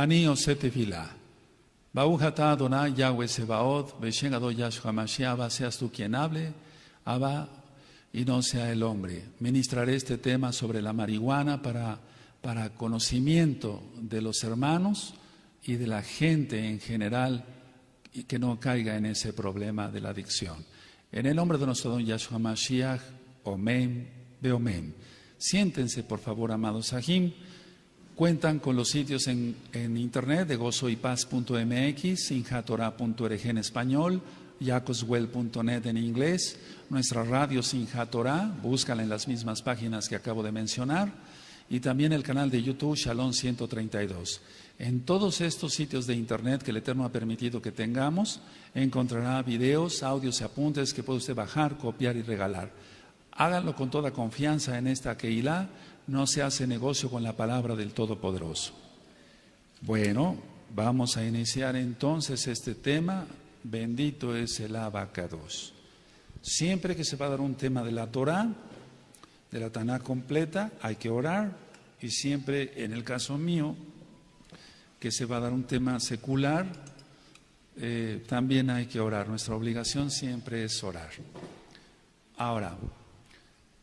Ani Osetefila. Baujata Adonai Yahweh Sebaot, Beshen Adon Yahshua Mashiach, Abba, seas tú quien hable, Abba, y no sea el hombre. Ministraré este tema sobre la marihuana para conocimiento de los hermanos y de la gente en general, y que no caiga en ese problema de la adicción. En el nombre de nuestro don Yahshua Mashiach, Omen, Beomen. Siéntense, por favor, amados Sahim. Cuentan con los sitios en internet de gozoypaz.mx, sinjatorah.org en español, yacoswell.net en inglés, nuestra radio Sinjatorah, búscala en las mismas páginas que acabo de mencionar, y también el canal de YouTube Shalom 132. En todos estos sitios de internet que el Eterno ha permitido que tengamos, encontrará videos, audios y apuntes que puede usted bajar, copiar y regalar. Háganlo con toda confianza en esta Keilah. No se hace negocio con la palabra del Todopoderoso. Bueno, vamos a iniciar entonces este tema. Bendito es el Abacados. Siempre que se va a dar un tema de la Torah, de la Tanaj completa, hay que orar. Y siempre, en el caso mío, que se va a dar un tema secular, también hay que orar. Nuestra obligación siempre es orar. Ahora,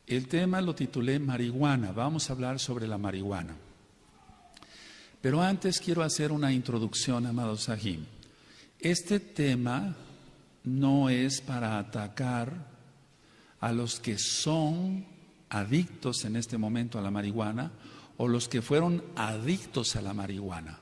el tema lo titulé marihuana. Vamos a hablar sobre la marihuana. Pero antes quiero hacer una introducción, amados Sahim. Este tema no es para atacar a los que son adictos en este momento a la marihuana o los que fueron adictos a la marihuana.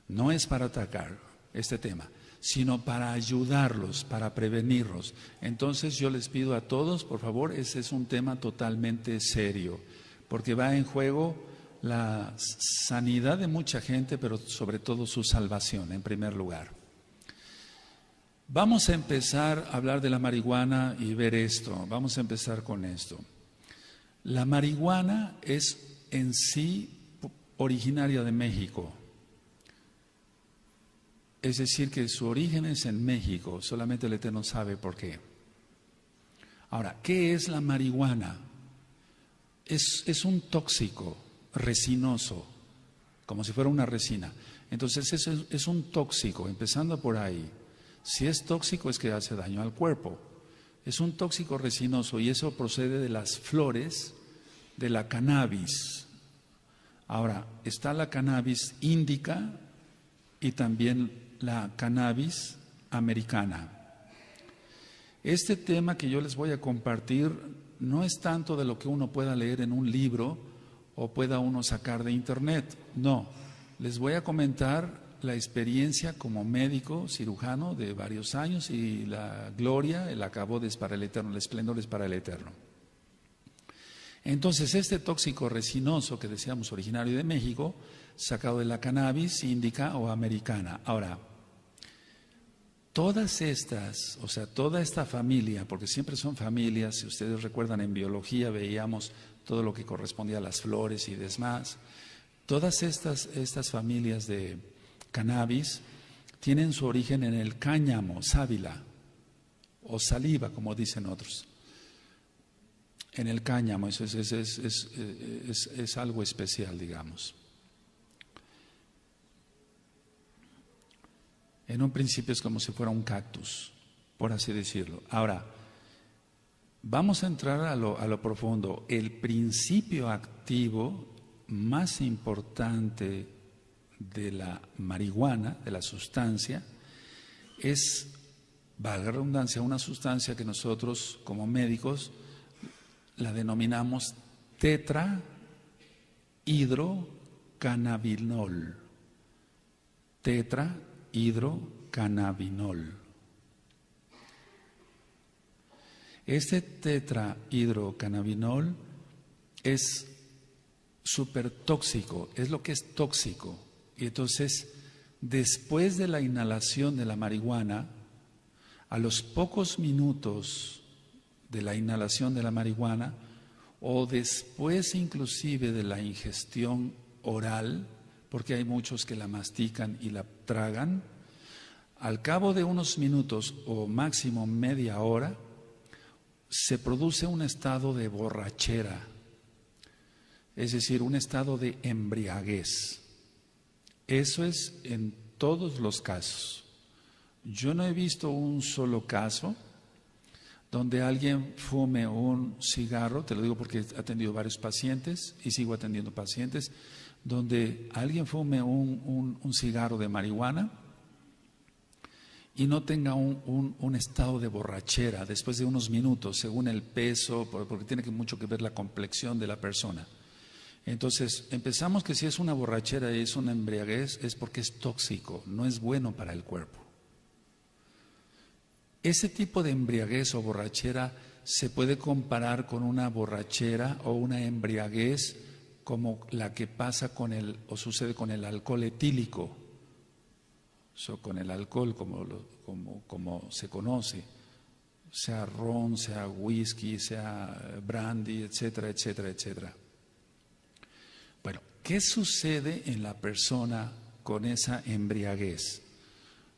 No es para atacar este tema, sino para ayudarlos, para prevenirlos. Entonces yo les pido a todos, por favor, ese es un tema totalmente serio, porque va en juego la sanidad de mucha gente, pero sobre todo su salvación en primer lugar. Vamos a empezar a hablar de la marihuana y ver esto. Vamos a empezar con esto. La marihuana es en sí originaria de México. Es decir, que su origen es en México, solamente el Eterno sabe por qué. Ahora, ¿qué es la marihuana? Es un tóxico resinoso, como si fuera una resina. Entonces es un tóxico, empezando por ahí. Si es tóxico es que hace daño al cuerpo. Es un tóxico resinoso y eso procede de las flores de la cannabis. Ahora, está la cannabis índica y también la cannabis americana. Este tema que yo les voy a compartir no es tanto de lo que uno pueda leer en un libro o pueda uno sacar de internet. No, les voy a comentar la experiencia como médico cirujano de varios años y la gloria, el acabod es para el Eterno, el esplendor es para el Eterno. Entonces, este tóxico resinoso que decíamos originario de México, sacado de la cannabis índica o americana. Ahora, todas estas, o sea, toda esta familia, porque siempre son familias, si ustedes recuerdan en biología veíamos todo lo que correspondía a las flores y demás, todas estas familias de cannabis tienen su origen en el cáñamo, sábila o saliva, como dicen otros. En el cáñamo, eso es algo especial, digamos. En un principio es como si fuera un cactus, por así decirlo. Ahora, vamos a entrar a lo profundo. El principio activo más importante de la marihuana, de la sustancia, es, valga la redundancia, una sustancia que nosotros como médicos la denominamos tetrahidrocannabinol. Tetrahidrocannabinol. Este tetrahidrocannabinol es súper tóxico, es lo que es tóxico. Y entonces, después de la inhalación de la marihuana, a los pocos minutos de la inhalación de la marihuana, o después inclusive de la ingestión oral, porque hay muchos que la mastican y la tragan, al cabo de unos minutos o máximo media hora, se produce un estado de borrachera, es decir, un estado de embriaguez. Eso es en todos los casos. Yo no he visto un solo caso donde alguien fume un cigarro, te lo digo porque he atendido varios pacientes y sigo atendiendo pacientes, donde alguien fume un cigarro de marihuana y no tenga un estado de borrachera después de unos minutos, según el peso, porque tiene mucho que ver la complexión de la persona. Entonces, empezamos que si es una borrachera y es una embriaguez, es porque es tóxico, no es bueno para el cuerpo. Ese tipo de embriaguez o borrachera se puede comparar con una borrachera o una embriaguez como la que pasa o sucede con el alcohol etílico, con el alcohol como se conoce, sea ron, sea whisky, sea brandy, etcétera, etcétera, etcétera. Bueno, ¿qué sucede en la persona con esa embriaguez?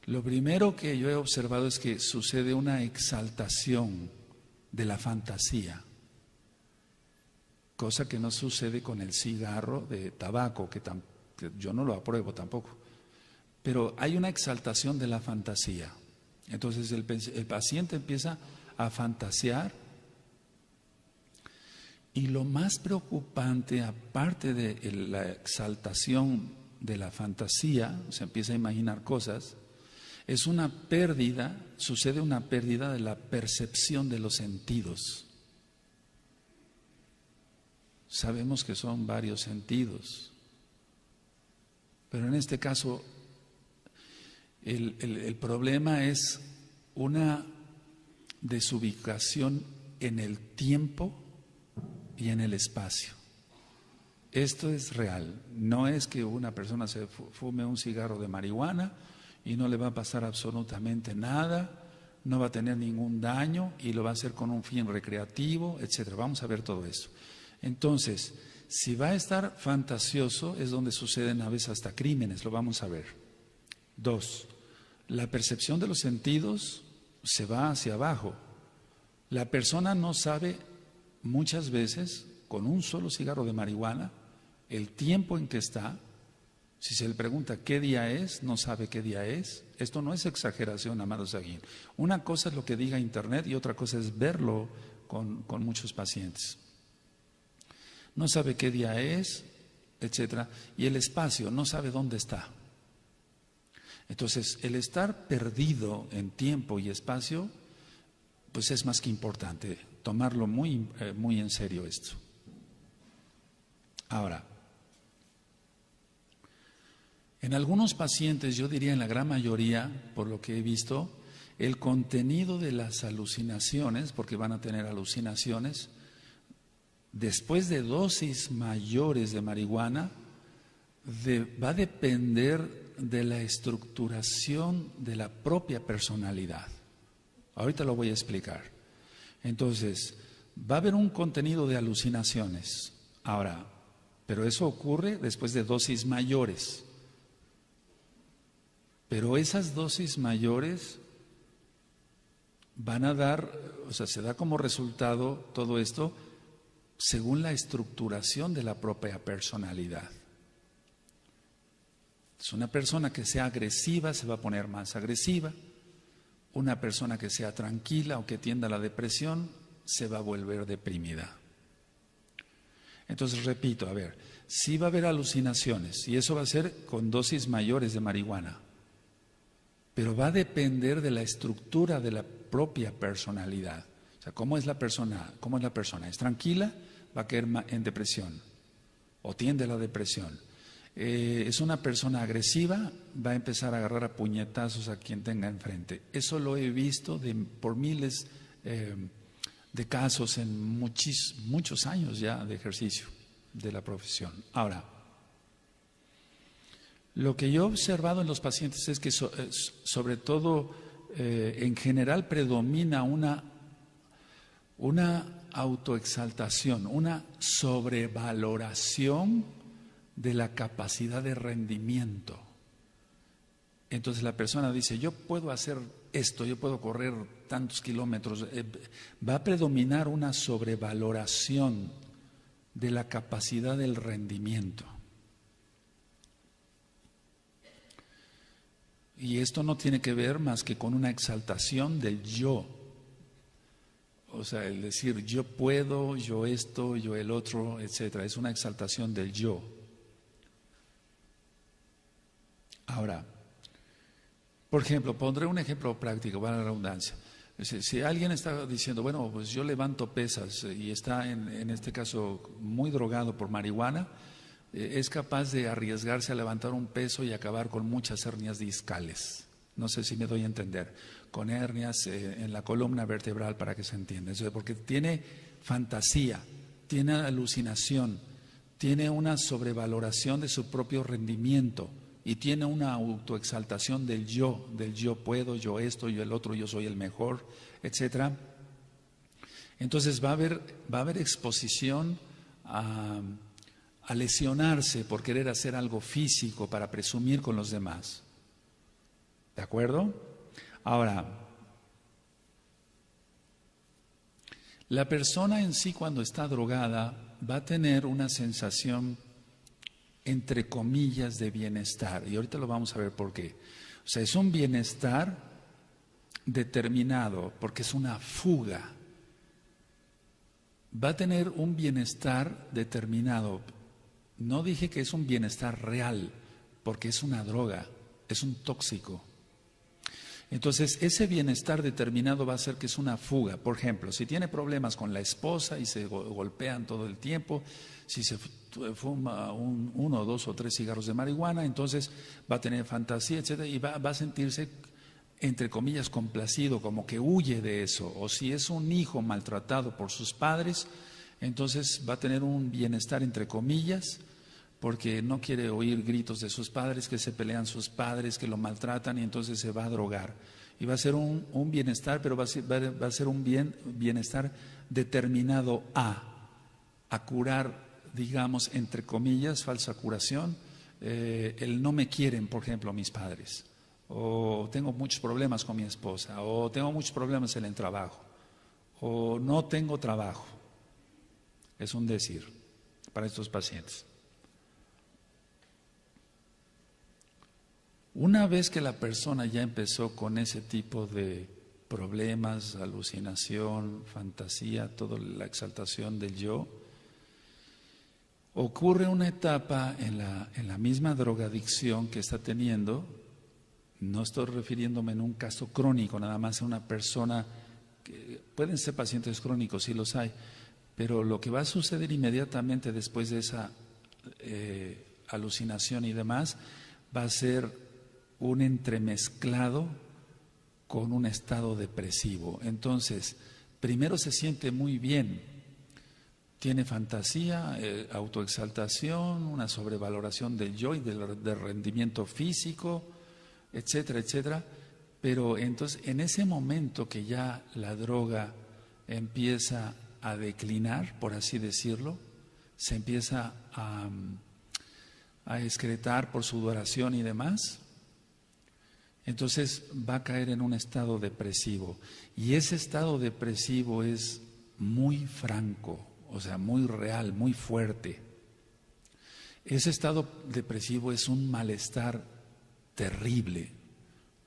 Lo primero que yo he observado es que sucede una exaltación de la fantasía, cosa que no sucede con el cigarro de tabaco, que yo no lo apruebo tampoco, pero hay una exaltación de la fantasía. Entonces el paciente empieza a fantasear y lo más preocupante, aparte de la exaltación de la fantasía, se empieza a imaginar cosas, es sucede una pérdida de la percepción de los sentidos. Sabemos que son varios sentidos, pero en este caso el problema es una desubicación en el tiempo y en el espacio. Esto es real, no es que una persona se fume un cigarro de marihuana y no le va a pasar absolutamente nada, no va a tener ningún daño y lo va a hacer con un fin recreativo, etcétera. Vamos a ver todo eso. Entonces, si va a estar fantasioso es donde suceden a veces hasta crímenes, lo vamos a ver. 2, la percepción de los sentidos se va hacia abajo. La persona no sabe muchas veces, con un solo cigarro de marihuana, el tiempo en que está. Si se le pregunta qué día es, no sabe qué día es. Esto no es exageración, amados aquí. Una cosa es lo que diga Internet y otra cosa es verlo con muchos pacientes. No sabe qué día es, etcétera. Y el espacio, no sabe dónde está. Entonces, el estar perdido en tiempo y espacio, pues es más que importante. Tomarlo muy en serio esto. Ahora, en algunos pacientes, yo diría en la gran mayoría, por lo que he visto, el contenido de las alucinaciones, porque van a tener alucinaciones, después de dosis mayores de marihuana, va a depender de la estructuración de la propia personalidad. Ahorita lo voy a explicar. Entonces, va a haber un contenido de alucinaciones. Ahora, pero eso ocurre después de dosis mayores. Pero esas dosis mayores van a dar, se da como resultado todo esto según la estructuración de la propia personalidad. Es una persona que sea agresiva, se va a poner más agresiva. Una persona que sea tranquila o que tienda a la depresión, se va a volver deprimida. Entonces, repito, sí va a haber alucinaciones y eso va a ser con dosis mayores de marihuana. Pero va a depender de la estructura de la propia personalidad. O sea, ¿cómo es la persona? ¿Es tranquila? Va a caer en depresión o tiende a la depresión. Es una persona agresiva, va a empezar a agarrar a puñetazos a quien tenga enfrente. Eso lo he visto por miles de casos en muchos años ya de ejercicio de la profesión. Ahora, lo que yo he observado en los pacientes es que sobre todo en general predomina una autoexaltación, una sobrevaloración de la capacidad de rendimiento. Entonces la persona dice, yo puedo hacer esto, yo puedo correr tantos kilómetros. Va a predominar una sobrevaloración de la capacidad del rendimiento. Y esto no tiene que ver más que con una exaltación del yo. O sea, el decir yo puedo, yo esto, yo el otro, etcétera. Es una exaltación del yo. Ahora, por ejemplo, pondré un ejemplo práctico, para la redundancia. Si alguien está diciendo, bueno, pues yo levanto pesas y está en este caso muy drogado por marihuana, es capaz de arriesgarse a levantar un peso y acabar con muchas hernias discales. No sé si me doy a entender. Con hernias en la columna vertebral, para que se entienda. Eso es porque tiene fantasía, tiene alucinación, tiene una sobrevaloración de su propio rendimiento y tiene una autoexaltación del yo puedo, yo esto, yo el otro, yo soy el mejor, etcétera. Entonces va a haber exposición a lesionarse por querer hacer algo físico para presumir con los demás. ¿De acuerdo? Ahora, la persona en sí cuando está drogada va a tener una sensación entre comillas de bienestar, y ahorita lo vamos a ver por qué. O sea, es un bienestar determinado porque es una fuga. Va a tener un bienestar determinado. No dije que es un bienestar real, porque es una droga, es un tóxico. Entonces, ese bienestar determinado va a ser que es una fuga. Por ejemplo, si tiene problemas con la esposa y se golpean todo el tiempo, si se fuma uno, dos o tres cigarros de marihuana, entonces va a tener fantasía, etcétera, y va a sentirse, entre comillas, complacido, como que huye de eso. O si es un hijo maltratado por sus padres, entonces va a tener un bienestar, entre comillas, porque no quiere oír gritos de sus padres, que se pelean sus padres, que lo maltratan, y entonces se va a drogar. Y va a ser un bienestar, pero va a ser un bienestar determinado a curar, digamos, entre comillas, falsa curación, el no me quieren, por ejemplo, mis padres, o tengo muchos problemas con mi esposa, o tengo muchos problemas en el trabajo, o no tengo trabajo. Es un decir para estos pacientes. Una vez que la persona ya empezó con ese tipo de problemas, alucinación, fantasía, toda la exaltación del yo, ocurre una etapa en la misma drogadicción que está teniendo. No estoy refiriéndome en un caso crónico, nada más a una persona, que pueden ser pacientes crónicos, sí los hay, pero lo que va a suceder inmediatamente después de esa alucinación y demás, va a ser un entremezclado con un estado depresivo. Entonces, primero se siente muy bien, tiene fantasía, autoexaltación, una sobrevaloración del yo y del rendimiento físico, etcétera, etcétera. Pero entonces, en ese momento que ya la droga empieza a declinar, por así decirlo, se empieza a excretar por sudoración y demás, entonces va a caer en un estado depresivo. Y ese estado depresivo es muy franco, o sea, muy real, muy fuerte. Ese estado depresivo es un malestar terrible,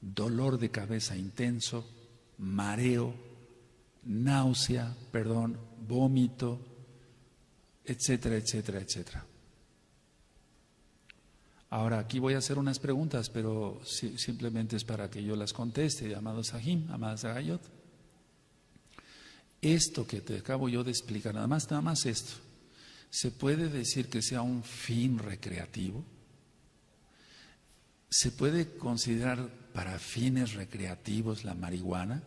dolor de cabeza intenso, mareo, náusea, vómito, etcétera, etcétera, etcétera. Ahora, aquí voy a hacer unas preguntas, pero simplemente es para que yo las conteste, amado Sahim, amada Zagayot. Esto que te acabo yo de explicar, nada más esto, ¿se puede decir que sea un fin recreativo? ¿Se puede considerar para fines recreativos la marihuana?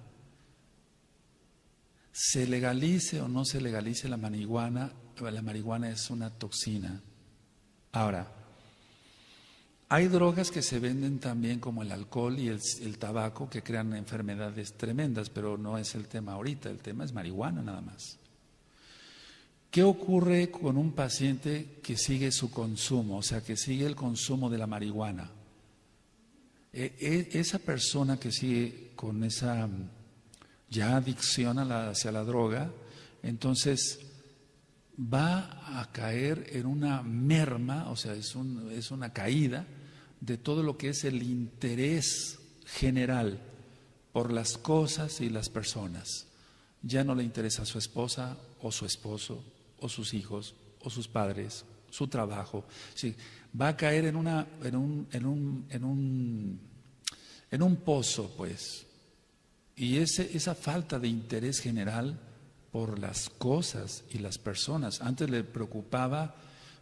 ¿Se legalice o no se legalice la marihuana es una toxina. Ahora, hay drogas que se venden también como el alcohol y el tabaco que crean enfermedades tremendas, pero no es el tema ahorita, el tema es marihuana nada más. ¿Qué ocurre con un paciente que sigue su consumo, o sea, que sigue el consumo de la marihuana? Esa persona que sigue con esa ya adicción hacia la droga, entonces va a caer en una merma, o sea, es una caída de todo lo que es el interés general por las cosas y las personas. Ya no le interesa a su esposa o su esposo o sus hijos o sus padres, su trabajo. Sí, va a caer en un pozo, pues. Y esa falta de interés general por las cosas y las personas. Antes le preocupaba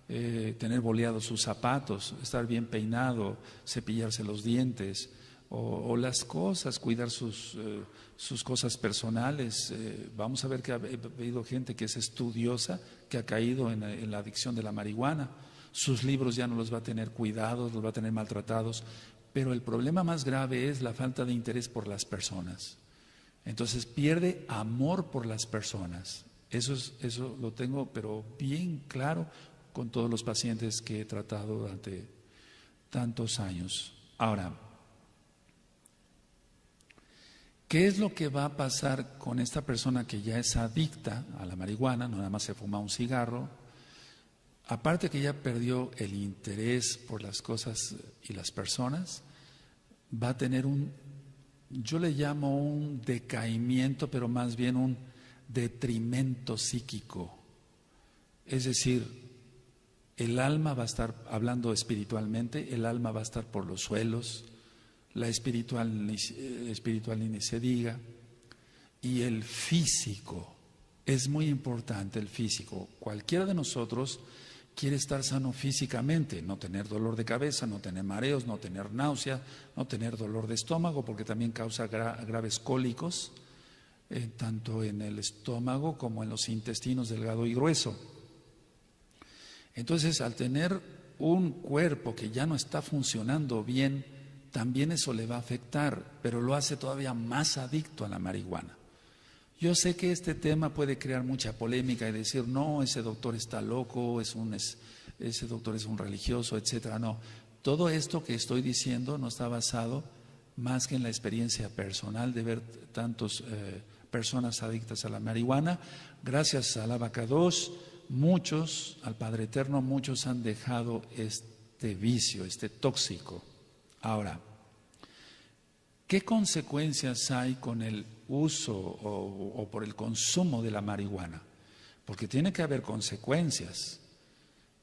tener boleados sus zapatos, estar bien peinado, cepillarse los dientes, o las cosas, cuidar sus cosas personales. Vamos a ver que ha habido gente que es estudiosa, que ha caído en la adicción de la marihuana. Sus libros ya no los va a tener cuidados, los va a tener maltratados. Pero el problema más grave es la falta de interés por las personas. Entonces pierde amor por las personas. Eso lo tengo, pero bien claro con todos los pacientes que he tratado durante tantos años. Ahora, ¿qué es lo que va a pasar con esta persona que ya es adicta a la marihuana? No nada más se fuma un cigarro. Aparte que ya perdió el interés por las cosas y las personas, va a tener yo le llamo un decaimiento, pero más bien un detrimento psíquico. Es decir, el alma va a estar, hablando espiritualmente, el alma va a estar por los suelos, la espiritual ni se diga, y el físico, es muy importante el físico. Cualquiera de nosotros quiere estar sano físicamente, no tener dolor de cabeza, no tener mareos, no tener náusea, no tener dolor de estómago, porque también causa graves cólicos, tanto en el estómago como en los intestinos delgado y grueso. Entonces, al tener un cuerpo que ya no está funcionando bien, también eso le va a afectar, pero lo hace todavía más adicto a la marihuana. Yo sé que este tema puede crear mucha polémica y decir, no, ese doctor está loco, ese doctor es un religioso, etcétera. No, todo esto que estoy diciendo no está basado más que en la experiencia personal de ver tantas personas adictas a la marihuana. Gracias al Abacados, muchos, al Padre Eterno, muchos han dejado este vicio, este tóxico. Ahora, ¿qué consecuencias hay con el uso o por el consumo de la marihuana? Porque tiene que haber consecuencias.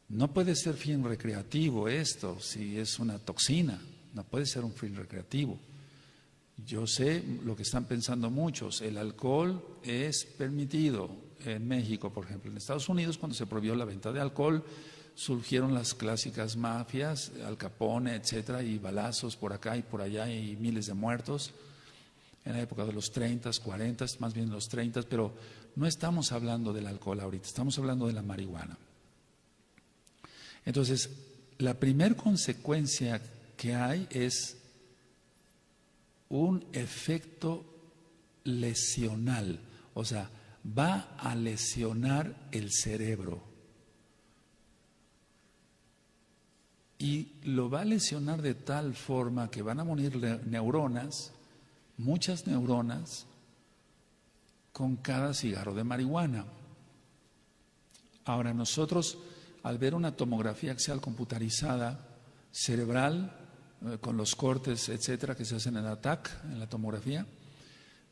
No puede ser fin recreativo esto, si es una toxina, no puede ser un fin recreativo. Yo sé lo que están pensando muchos, el alcohol es permitido en México, por ejemplo. En Estados Unidos, cuando se prohibió la venta de alcohol, surgieron las clásicas mafias, Al Capone, etcétera, y balazos por acá y por allá y miles de muertos en la época de los 30, 40, más bien los 30, pero no estamos hablando del alcohol ahorita, estamos hablando de la marihuana. Entonces, la primera consecuencia que hay es un efecto lesional, o sea, va a lesionar el cerebro. Y lo va a lesionar de tal forma que van a morir neuronas, muchas neuronas, con cada cigarro de marihuana. Ahora nosotros, al ver una tomografía axial computarizada cerebral, con los cortes, etcétera, que se hacen en la TAC, en la tomografía,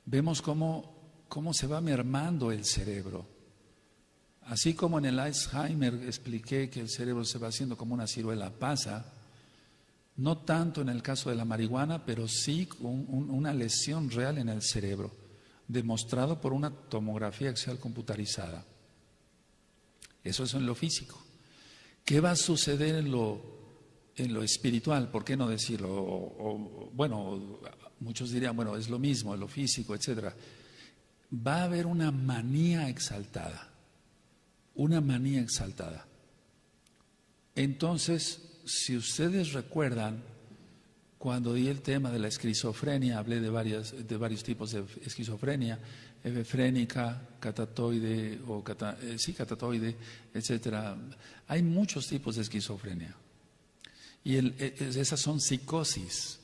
vemos cómo se va mermando el cerebro. Así como en el Alzheimer expliqué que el cerebro se va haciendo como una ciruela pasa, no tanto en el caso de la marihuana, pero sí una lesión real en el cerebro, demostrado por una tomografía axial computarizada. Eso es en lo físico. ¿Qué va a suceder en lo espiritual? ¿Por qué no decirlo? Bueno, muchos dirían, bueno, es lo mismo, en lo físico, etcétera. Va a haber una manía exaltada. Una manía exaltada. Entonces, si ustedes recuerdan, cuando di el tema de la esquizofrenia, hablé de varios tipos de esquizofrenia, hebefrénica, catatoide, catatoide, etcétera. Hay muchos tipos de esquizofrenia. Y esas son psicosis.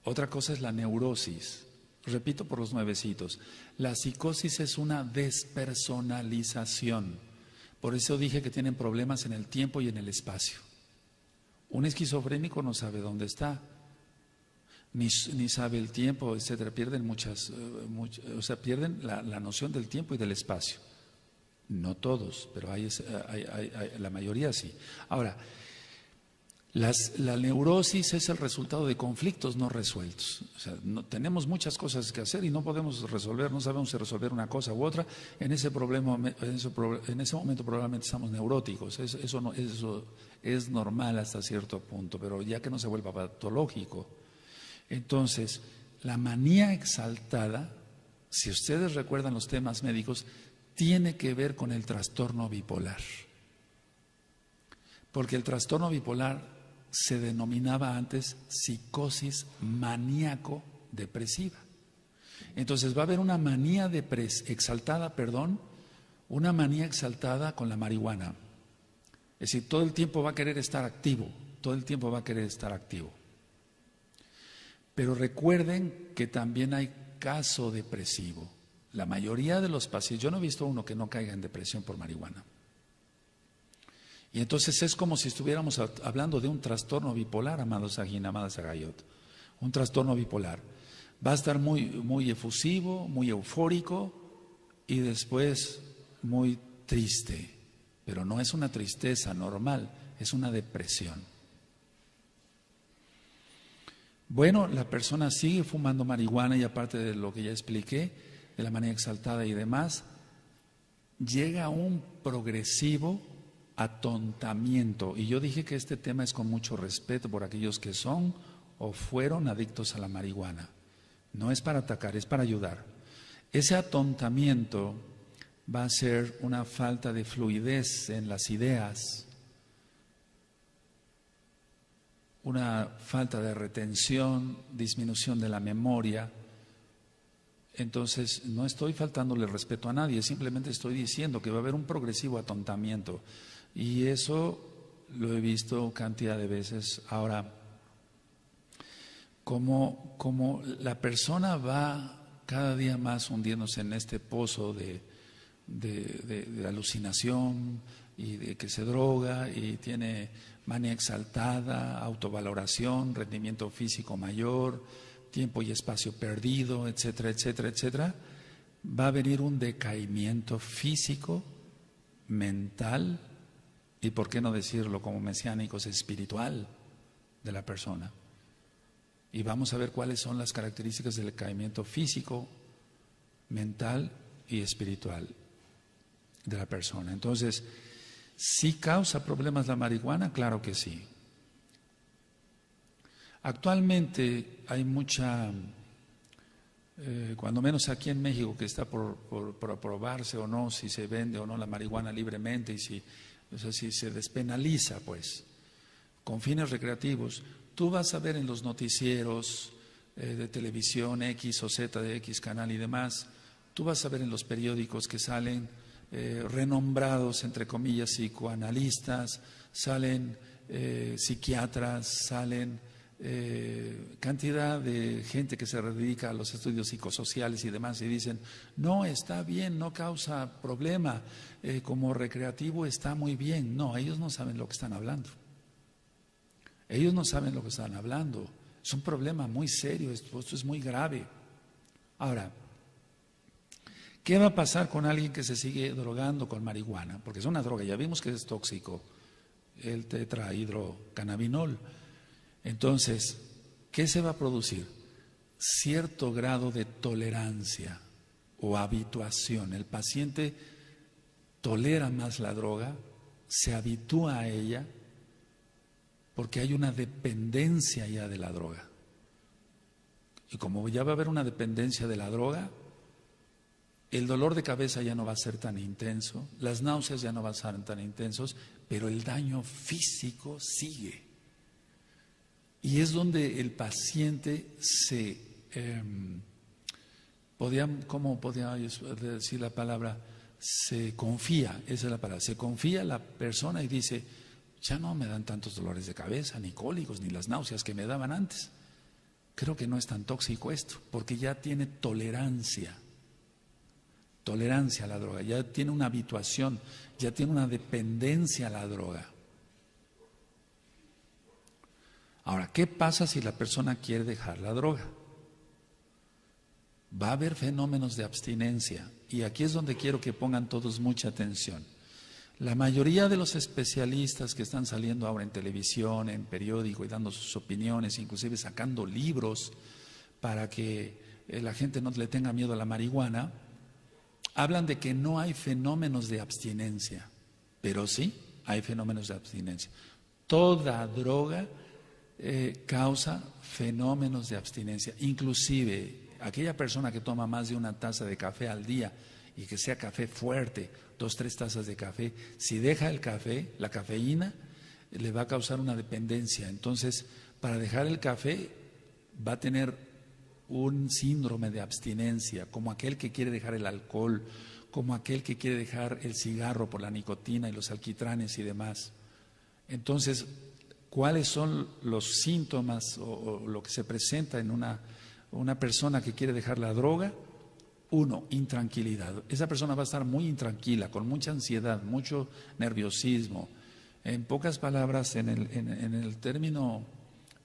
Otra cosa es la neurosis. Repito por los nuevecitos. La psicosis es una despersonalización. Por eso dije que tienen problemas en el tiempo y en el espacio. Un esquizofrénico no sabe dónde está, ni sabe el tiempo, etcétera. Pierden pierden la noción del tiempo y del espacio. No todos, pero la mayoría sí. Ahora, la neurosis es el resultado de conflictos no resueltos. O sea, tenemos muchas cosas que hacer y no podemos resolver, no sabemos si resolver una cosa u otra. En ese momento probablemente estamos neuróticos. Eso es normal hasta cierto punto, pero ya que no se vuelva patológico. Entonces, la manía exaltada, si ustedes recuerdan los temas médicos, tiene que ver con el trastorno bipolar. Porque el trastorno bipolar se denominaba antes psicosis maníaco-depresiva. Entonces va a haber una manía una manía exaltada con la marihuana. Es decir, todo el tiempo va a querer estar activo, Pero recuerden que también hay caso depresivo. La mayoría de los pacientes, yo no he visto uno que no caiga en depresión por marihuana. Y entonces es como si estuviéramos hablando de un trastorno bipolar, amados Sajín, amadas Sagayot. Un trastorno bipolar. Va a estar muy, muy efusivo, muy eufórico y después muy triste. Pero no es una tristeza normal, es una depresión. Bueno, la persona sigue fumando marihuana y aparte de lo que ya expliqué, de la manía exaltada y demás, llega a un progresivo atontamiento. Y yo dije que este tema es con mucho respeto por aquellos que son o fueron adictos a la marihuana. No es para atacar, es para ayudar. Ese atontamiento va a ser una falta de fluidez en las ideas, una falta de retención, disminución de la memoria. Entonces, no estoy faltándole respeto a nadie, simplemente estoy diciendo que va a haber un progresivo atontamiento. Y eso lo he visto cantidad de veces. Ahora, como la persona va cada día más hundiéndose en este pozo de alucinación y de que se droga y tiene manía exaltada, autovaloración, rendimiento físico mayor, tiempo y espacio perdido, etcétera, etcétera, etcétera, va a venir un decaimiento físico, mental y, por qué no decirlo como mesiánicos, espiritual de la persona. Y vamos a ver cuáles son las características del decaimiento físico, mental y espiritual de la persona. Entonces, ¿sí causa problemas la marihuana? Claro que sí. Actualmente hay mucha, cuando menos aquí en México, que está por aprobarse o no, si se vende o no la marihuana libremente y si se despenaliza, pues, con fines recreativos. Tú vas a ver en los noticieros de televisión X o Z de X canal y demás, tú vas a ver en los periódicos que salen renombrados, entre comillas, psicoanalistas, salen psiquiatras, salen cantidad de gente que se dedica a los estudios psicosociales y demás y dicen, no, está bien, no causa problema, como recreativo está muy bien. No, ellos no saben lo que están hablando. Ellos no saben lo que están hablando. Es un problema muy serio, esto es muy grave. Ahora, ¿qué va a pasar con alguien que se sigue drogando con marihuana? Porque es una droga, ya vimos que es tóxico, el tetrahidrocannabinol. Entonces, ¿qué se va a producir? Cierto grado de tolerancia o habituación. El paciente tolera más la droga, se habitúa a ella, porque hay una dependencia ya de la droga. Y como ya va a haber una dependencia de la droga, el dolor de cabeza ya no va a ser tan intenso, las náuseas ya no van a ser tan intensos, pero el daño físico sigue. Y es donde el paciente ¿cómo podía decir la palabra? Se confía, esa es la palabra, se confía la persona y dice, ya no me dan tantos dolores de cabeza, ni cólicos, ni las náuseas que me daban antes. Creo que no es tan tóxico esto, porque ya tiene tolerancia a la droga, ya tiene una habituación, ya tiene una dependencia a la droga. Ahora, ¿qué pasa si la persona quiere dejar la droga? Va a haber fenómenos de abstinencia, y aquí es donde quiero que pongan todos mucha atención. La mayoría de los especialistas que están saliendo ahora en televisión, en periódico y dando sus opiniones, inclusive sacando libros para que la gente no le tenga miedo a la marihuana, hablan de que no hay fenómenos de abstinencia, pero sí hay fenómenos de abstinencia. Toda droga causa fenómenos de abstinencia, inclusive aquella persona que toma más de una taza de café al día y que sea café fuerte, 2, 3 tazas de café, si deja el café, la cafeína le va a causar una dependencia. Entonces, para dejar el café va a tener un síndrome de abstinencia, como aquel que quiere dejar el alcohol, como aquel que quiere dejar el cigarro por la nicotina y los alquitranes y demás. Entonces, ¿cuáles son los síntomas o lo que se presenta en una persona que quiere dejar la droga? 1, intranquilidad. Esa persona va a estar muy intranquila, con mucha ansiedad, mucho nerviosismo. En pocas palabras, en el término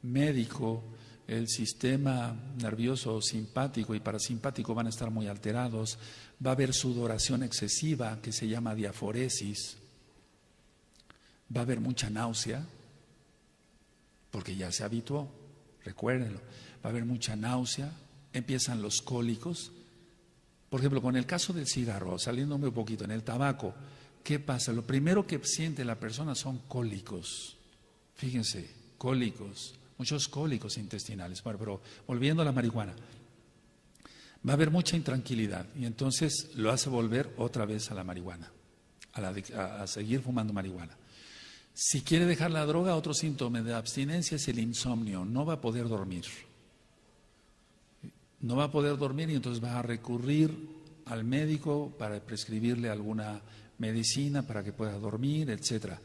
médico, el sistema nervioso simpático y parasimpático van a estar muy alterados. Va a haber sudoración excesiva, que se llama diaforesis. Va a haber mucha náusea, porque ya se habituó, recuérdenlo. Va a haber mucha náusea, empiezan los cólicos. Por ejemplo, con el caso del cigarro, saliéndome un poquito, en el tabaco, ¿qué pasa? Lo primero que siente la persona son cólicos. Fíjense, cólicos, muchos cólicos intestinales. Bueno, pero volviendo a la marihuana, va a haber mucha intranquilidad y entonces lo hace volver otra vez a la marihuana, a seguir fumando marihuana. Si quiere dejar la droga, otro síntoma de abstinencia es el insomnio, no va a poder dormir. No va a poder dormir y entonces va a recurrir al médico para prescribirle alguna medicina para que pueda dormir, etcétera.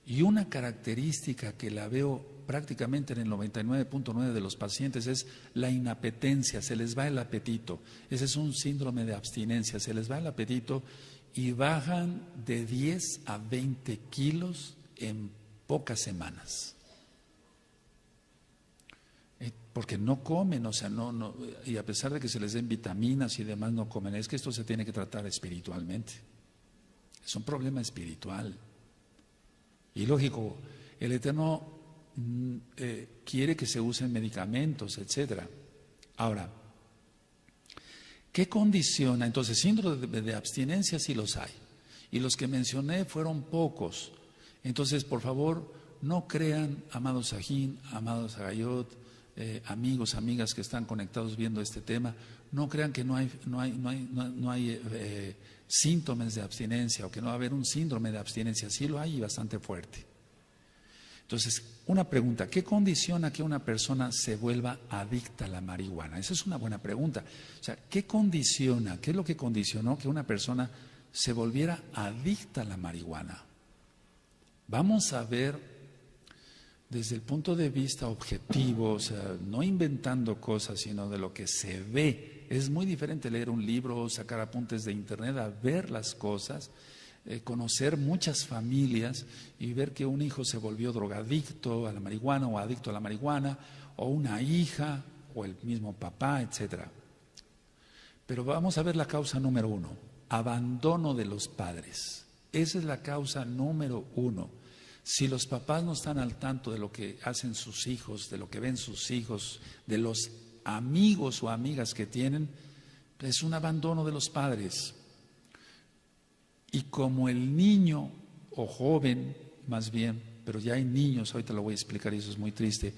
Y una característica que la veo prácticamente en el 99.9 de los pacientes es la inapetencia, se les va el apetito. Ese es un síndrome de abstinencia, se les va el apetito y bajan de 10 a 20 kilos en pocas semanas. Porque no comen, o sea, no, y a pesar de que se les den vitaminas y demás, no comen. Es que esto se tiene que tratar espiritualmente. Es un problema espiritual. Y lógico, el Eterno quiere que se usen medicamentos, etcétera. Ahora, ¿qué condiciona? Entonces, síndrome de abstinencia sí los hay. Y los que mencioné fueron pocos. Entonces, por favor, no crean, amados Sajín, amados Agayot, amigos, amigas que están conectados viendo este tema, no crean que no hay síntomas de abstinencia o que no va a haber un síndrome de abstinencia. Sí lo hay y bastante fuerte. Entonces, una pregunta, ¿qué condiciona que una persona se vuelva adicta a la marihuana? Esa es una buena pregunta. O sea, ¿qué condiciona? ¿Qué es lo que condicionó que una persona se volviera adicta a la marihuana? Vamos a ver desde el punto de vista objetivo, o sea, no inventando cosas, sino de lo que se ve. Es muy diferente leer un libro, sacar apuntes de internet, a ver las cosas, conocer muchas familias y ver que un hijo se volvió drogadicto a la marihuana o adicto a la marihuana, o una hija, o el mismo papá, etcétera. Pero vamos a ver la causa número 1, abandono de los padres. Esa es la causa número 1. Si los papás no están al tanto de lo que hacen sus hijos, de lo que ven sus hijos, de los amigos o amigas que tienen, es un abandono de los padres. Y como el niño o joven, más bien, pero ya hay niños, ahorita lo voy a explicar y eso es muy triste,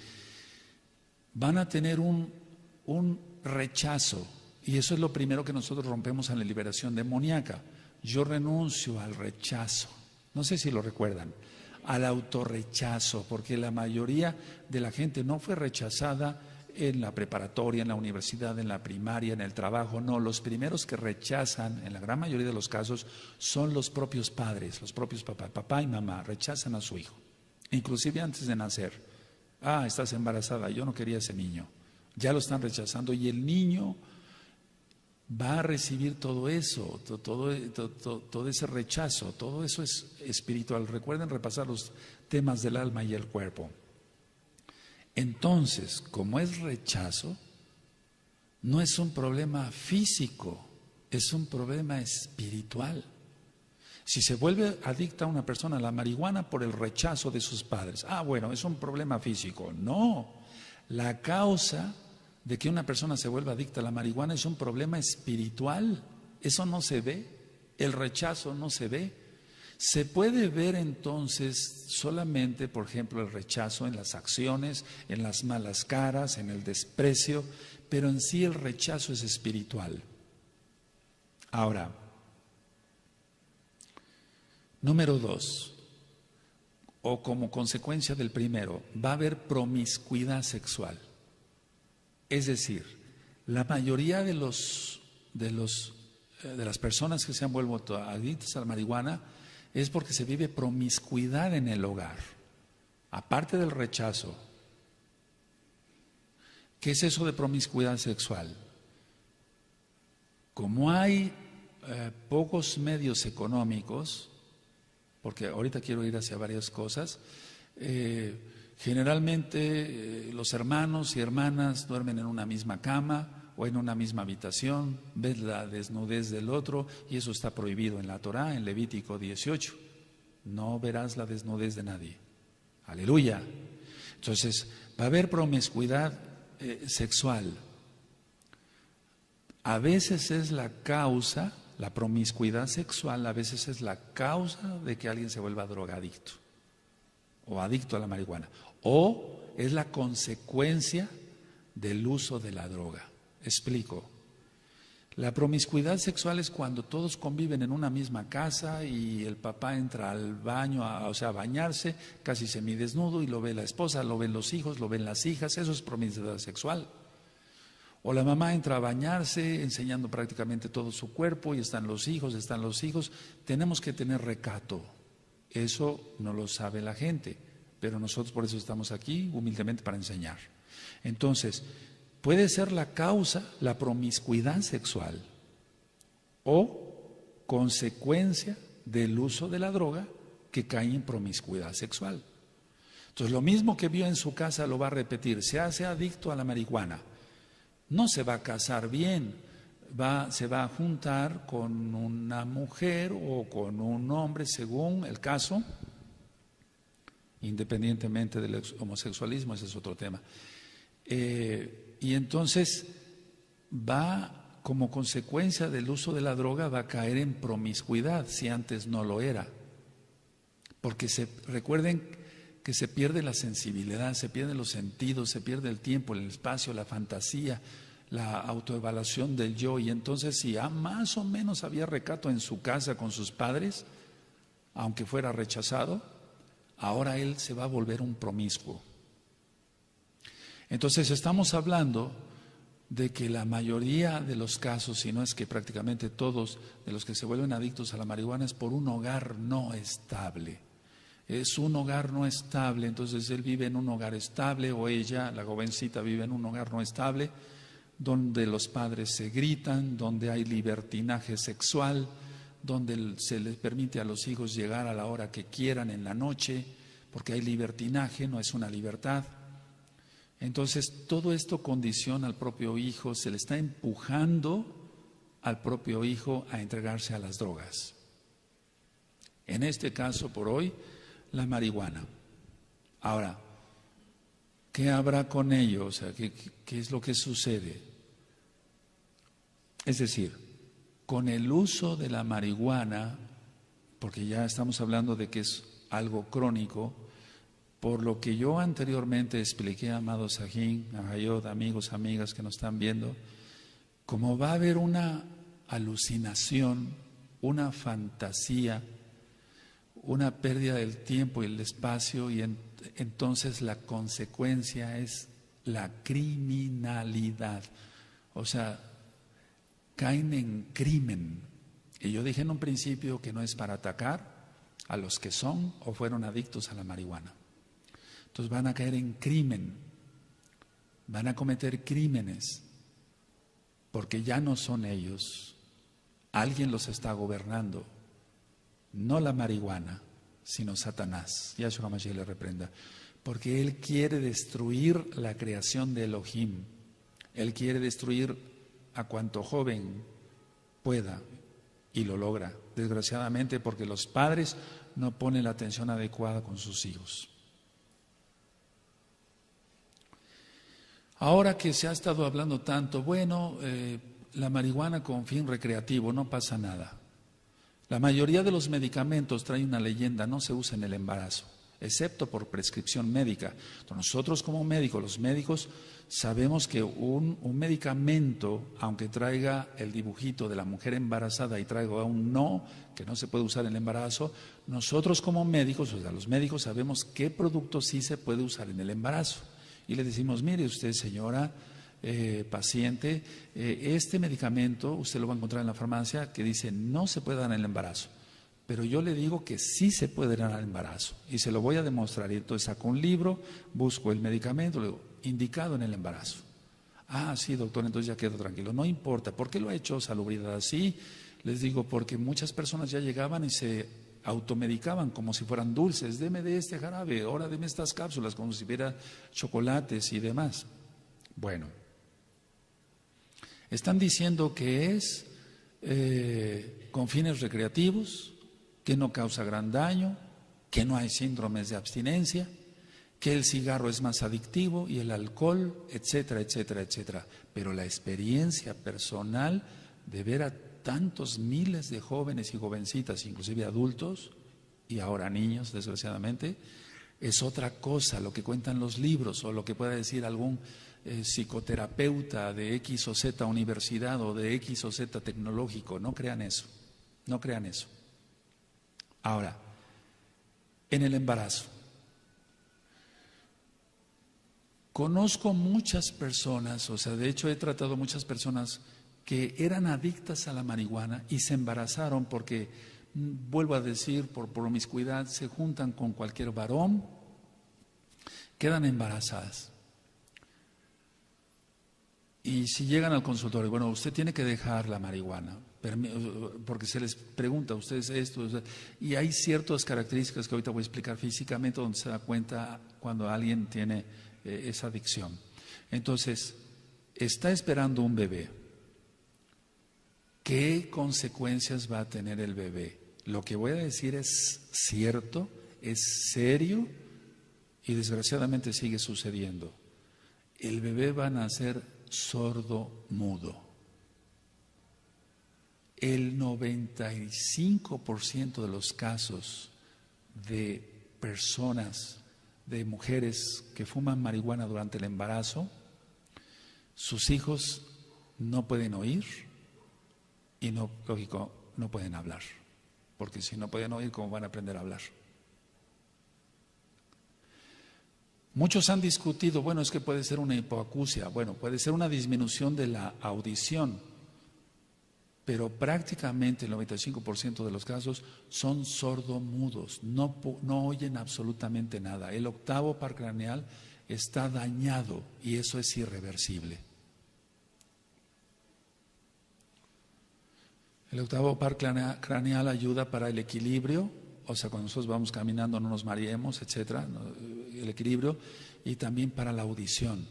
van a tener un rechazo. Y eso es lo primero que nosotros rompemos en la liberación demoníaca. Yo renuncio al rechazo. No sé si lo recuerdan. Al autorrechazo, porque la mayoría de la gente no fue rechazada en la preparatoria, en la universidad, en la primaria, en el trabajo. No, los primeros que rechazan, en la gran mayoría de los casos, son los propios padres, los propios papás. Papá y mamá rechazan a su hijo, inclusive antes de nacer. Ah, estás embarazada, yo no quería ese niño. Ya lo están rechazando y el niño va a recibir todo eso, todo ese rechazo, todo eso es espiritual. Recuerden repasar los temas del alma y el cuerpo. Entonces, como es rechazo, no es un problema físico, es un problema espiritual. Si se vuelve adicta una persona a la marihuana por el rechazo de sus padres, bueno, es un problema físico. No, la causa de que una persona se vuelva adicta a la marihuana es un problema espiritual. Eso no se ve, el rechazo no se ve. Se puede ver entonces solamente, por ejemplo, el rechazo en las acciones, en las malas caras, en el desprecio, pero en sí el rechazo es espiritual. Ahora, número 2, o como consecuencia del primero, va a haber promiscuidad sexual. Es decir, la mayoría de las personas que se han vuelto adictas a la marihuana es porque se vive promiscuidad en el hogar, aparte del rechazo. ¿Qué es eso de promiscuidad sexual? Como hay pocos medios económicos, porque ahorita quiero ir hacia varias cosas, generalmente los hermanos y hermanas duermen en una misma cama o en una misma habitación, ves la desnudez del otro y eso está prohibido en la Torá, en Levítico 18. No verás la desnudez de nadie. Aleluya. Entonces, va a haber promiscuidad sexual. A veces es la causa, la promiscuidad sexual a veces es la causa de que alguien se vuelva drogadicto o adicto a la marihuana, o es la consecuencia del uso de la droga. Explico. La promiscuidad sexual es cuando todos conviven en una misma casa y el papá entra al baño, a bañarse, casi semidesnudo, y lo ve la esposa, lo ven los hijos, lo ven las hijas. Eso es promiscuidad sexual. O la mamá entra a bañarse enseñando prácticamente todo su cuerpo y están los hijos. Tenemos que tener recato. Eso no lo sabe la gente, pero nosotros por eso estamos aquí humildemente para enseñar. Entonces, puede ser la causa, la promiscuidad sexual, o consecuencia del uso de la droga que cae en promiscuidad sexual. Entonces, lo mismo que vio en su casa lo va a repetir. Se hace adicto a la marihuana. No se va a casar bien, se va a juntar con una mujer o con un hombre, según el caso, independientemente del homosexualismo, ese es otro tema. Y entonces va, como consecuencia del uso de la droga, va a caer en promiscuidad, si antes no lo era. Porque recuerden que se pierde la sensibilidad, se pierden los sentidos, se pierde el tiempo, el espacio, la fantasía, la autoevaluación del yo. Y entonces, si más o menos había recato en su casa con sus padres, aunque fuera rechazado, ahora él se va a volver un promiscuo. Entonces estamos hablando de que la mayoría de los casos, si no es que prácticamente todos de los que se vuelven adictos a la marihuana, es por un hogar no estable. Es un hogar no estable, entonces él vive en un hogar estable, o ella, la jovencita, vive en un hogar no estable, donde los padres se gritan, donde hay libertinaje sexual, donde se les permite a los hijos llegar a la hora que quieran en la noche, porque hay libertinaje, no es una libertad. Entonces, todo esto condiciona al propio hijo, se le está empujando al propio hijo a entregarse a las drogas. En este caso, por hoy, la marihuana. Ahora, ¿qué habrá con ello? O sea, ¿qué es lo que sucede? Es decir, con el uso de la marihuana, porque ya estamos hablando de que es algo crónico, por lo que yo anteriormente expliqué, amado Sajín, Ahayot, amigos, amigas que nos están viendo, como va a haber una alucinación, una fantasía, una pérdida del tiempo y el espacio, y entonces la consecuencia es la criminalidad. O sea, caen en crimen. Y yo dije en un principio que no es para atacar a los que son o fueron adictos a la marihuana. Entonces van a caer en crimen, van a cometer crímenes, porque ya no son ellos, alguien los está gobernando, no la marihuana, sino Satanás. Yahshua HaMashiach le reprenda. Porque él quiere destruir la creación de Elohim. Él quiere destruir a cuanto joven pueda y lo logra, desgraciadamente, porque los padres no ponen la atención adecuada con sus hijos. Ahora que se ha estado hablando tanto, bueno, la marihuana con fin recreativo, no pasa nada. La mayoría de los medicamentos, trae una leyenda, no se usa en el embarazo, excepto por prescripción médica. Entonces, nosotros como médicos, los médicos, sabemos que un medicamento, aunque traiga el dibujito de la mujer embarazada y traiga un no, que no se puede usar en el embarazo, nosotros como médicos, o sea, los médicos sabemos qué producto sí se puede usar en el embarazo. Y le decimos, mire usted, señora paciente, este medicamento usted lo va a encontrar en la farmacia que dice no se puede dar en el embarazo. Pero yo le digo que sí se puede dar al embarazo y se lo voy a demostrar. Y entonces saco un libro, busco el medicamento, le digo, indicado en el embarazo. Ah, sí, doctor, entonces ya quedo tranquilo. No importa, ¿por qué lo ha hecho Salubridad así? Les digo, porque muchas personas ya llegaban y se automedicaban como si fueran dulces. Deme de este jarabe, ahora deme estas cápsulas, como si hubiera chocolates y demás. Bueno, están diciendo que es con fines recreativos, que no causa gran daño, que no hay síndromes de abstinencia, que el cigarro es más adictivo y el alcohol, etcétera, etcétera, etcétera. Pero la experiencia personal de ver a tantos miles de jóvenes y jovencitas, inclusive adultos, y ahora niños, desgraciadamente, es otra cosa, lo que cuentan los libros o lo que pueda decir algún psicoterapeuta de X o Z universidad o de X o Z tecnológico. No crean eso, no crean eso. Ahora, en el embarazo, conozco muchas personas, o sea, de hecho he tratado muchas personas que eran adictas a la marihuana y se embarazaron porque, vuelvo a decir, por promiscuidad, se juntan con cualquier varón, quedan embarazadas. Y si llegan al consultorio, bueno, usted tiene que dejar la marihuana, porque se les pregunta a ustedes esto, y hay ciertas características que ahorita voy a explicar físicamente donde se da cuenta cuando alguien tiene esa adicción. Entonces, está esperando un bebé. ¿Qué consecuencias va a tener el bebé? Lo que voy a decir es cierto, es serio y desgraciadamente sigue sucediendo. El bebé va a nacer sordo mudo. El 95% de los casos de personas, de mujeres que fuman marihuana durante el embarazo, sus hijos no pueden oír y no, lógico, no pueden hablar, porque si no pueden oír, ¿cómo van a aprender a hablar? Muchos han discutido, bueno, es que puede ser una hipoacusia, bueno, puede ser una disminución de la audición, pero prácticamente el 95% de los casos son sordomudos, no oyen absolutamente nada. El octavo par craneal está dañado y eso es irreversible. El octavo par craneal ayuda para el equilibrio, o sea, cuando nosotros vamos caminando no nos mareemos, etcétera, el equilibrio, y también para la audición.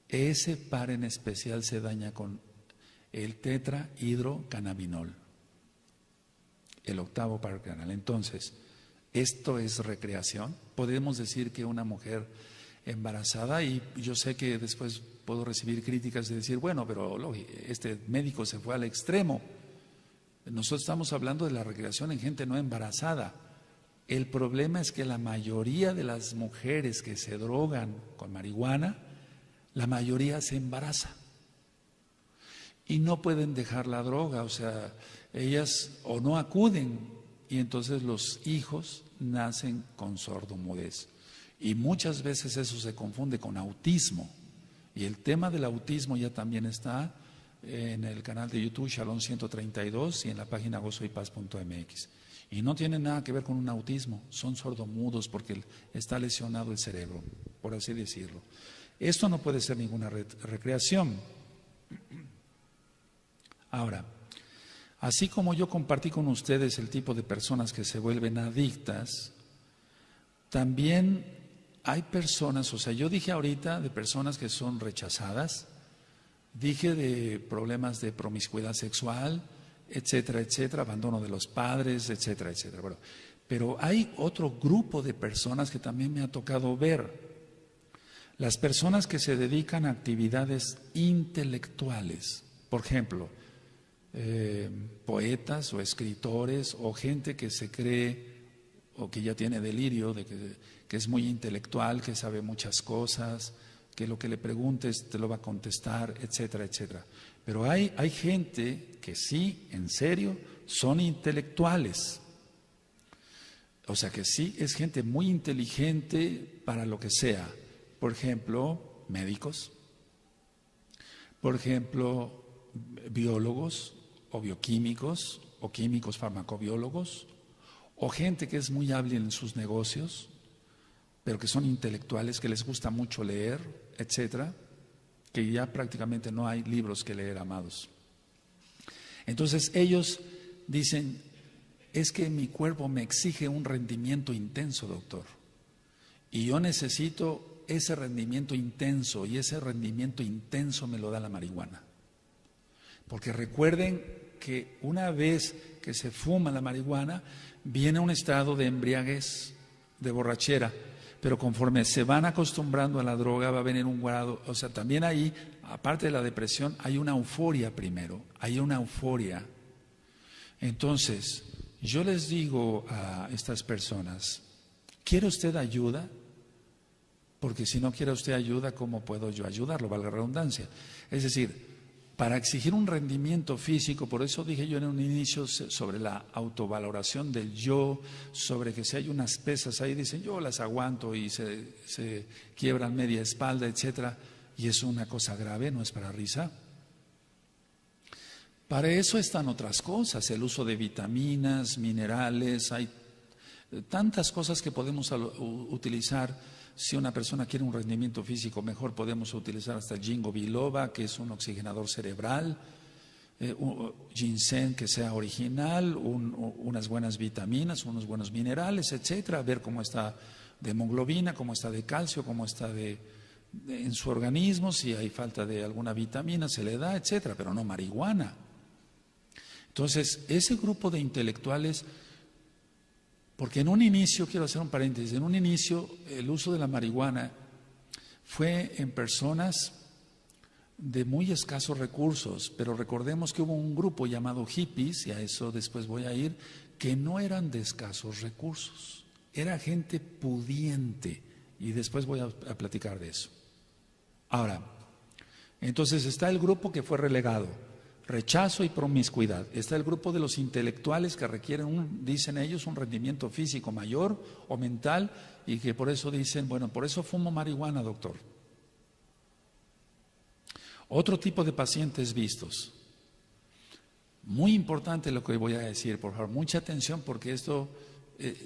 Ese par en especial se daña con el tetrahidrocannabinol, el octavo par craneal. Entonces, ¿esto es recreación? Podemos decir que una mujer embarazada, y yo sé que después puedo recibir críticas de decir, bueno, pero este médico se fue al extremo. Nosotros estamos hablando de la recreación en gente no embarazada. El problema es que la mayoría de las mujeres que se drogan con marihuana, la mayoría se embaraza y no pueden dejar la droga, o sea, ellas o no acuden y entonces los hijos nacen con sordomudez. Y muchas veces eso se confunde con autismo. Y el tema del autismo ya también está en el canal de YouTube Shalom 132 y en la página gozoypaz.mx. Y no tiene nada que ver con un autismo, son sordomudos porque está lesionado el cerebro, por así decirlo. Esto no puede ser ninguna recreación. Ahora, Así como yo compartí con ustedes el tipo de personas que se vuelven adictas, también hay personas, o sea, yo dije ahorita de personas que son rechazadas, dije de problemas de promiscuidad sexual, etcétera, etcétera, abandono de los padres, etcétera, etcétera. Bueno, pero hay otro grupo de personas que también me ha tocado ver. Las personas que se dedican a actividades intelectuales, por ejemplo, poetas o escritores o gente que se cree o que ya tiene delirio de que es muy intelectual, que sabe muchas cosas, que lo que le preguntes te lo va a contestar, etcétera, etcétera. Pero hay gente que sí, en serio, son intelectuales. O sea que sí, es gente muy inteligente para lo que sea. Por ejemplo, médicos, por ejemplo, biólogos o bioquímicos o químicos farmacobiólogos, o gente que es muy hábil en sus negocios, pero que son intelectuales, que les gusta mucho leer, etcétera, que ya prácticamente no hay libros que leer, amados. Entonces ellos dicen, es que mi cuerpo me exige un rendimiento intenso, doctor, y yo necesito ese rendimiento intenso, y ese rendimiento intenso me lo da la marihuana. Porque recuerden que una vez que se fuma la marihuana, viene un estado de embriaguez, de borrachera, pero conforme se van acostumbrando a la droga va a venir un grado, o sea, también ahí, aparte de la depresión, hay una euforia primero, hay una euforia. Entonces, yo les digo a estas personas, ¿quiere usted ayuda? Porque si no quiere usted ayuda, ¿cómo puedo yo ayudarlo? Valga la redundancia. Es decir, para exigir un rendimiento físico, por eso dije yo en un inicio sobre la autovaloración del yo, sobre que si hay unas pesas ahí, dicen yo las aguanto y se quiebran media espalda, etcétera, y es una cosa grave, no es para risa. Para eso están otras cosas, el uso de vitaminas, minerales, hay tantas cosas que podemos utilizar. Si una persona quiere un rendimiento físico mejor, podemos utilizar hasta el ginkgo biloba, que es un oxigenador cerebral, ginseng que sea original, unas buenas vitaminas, unos buenos minerales, etcétera, ver cómo está de hemoglobina, cómo está de calcio, cómo está en su organismo, si hay falta de alguna vitamina se le da, etcétera, pero no marihuana. Entonces, ese grupo de intelectuales, porque en un inicio, quiero hacer un paréntesis, en un inicio el uso de la marihuana fue en personas de muy escasos recursos, pero recordemos que hubo un grupo llamado hippies, y a eso después voy a ir, que no eran de escasos recursos, era gente pudiente, y después voy a platicar de eso. Ahora, entonces está el grupo que fue relegado, rechazo y promiscuidad. Está el grupo de los intelectuales que requieren, dicen ellos, un rendimiento físico mayor o mental, y que por eso dicen, bueno, por eso fumo marihuana, doctor. Otro tipo de pacientes vistos. Muy importante lo que voy a decir, por favor, mucha atención porque esto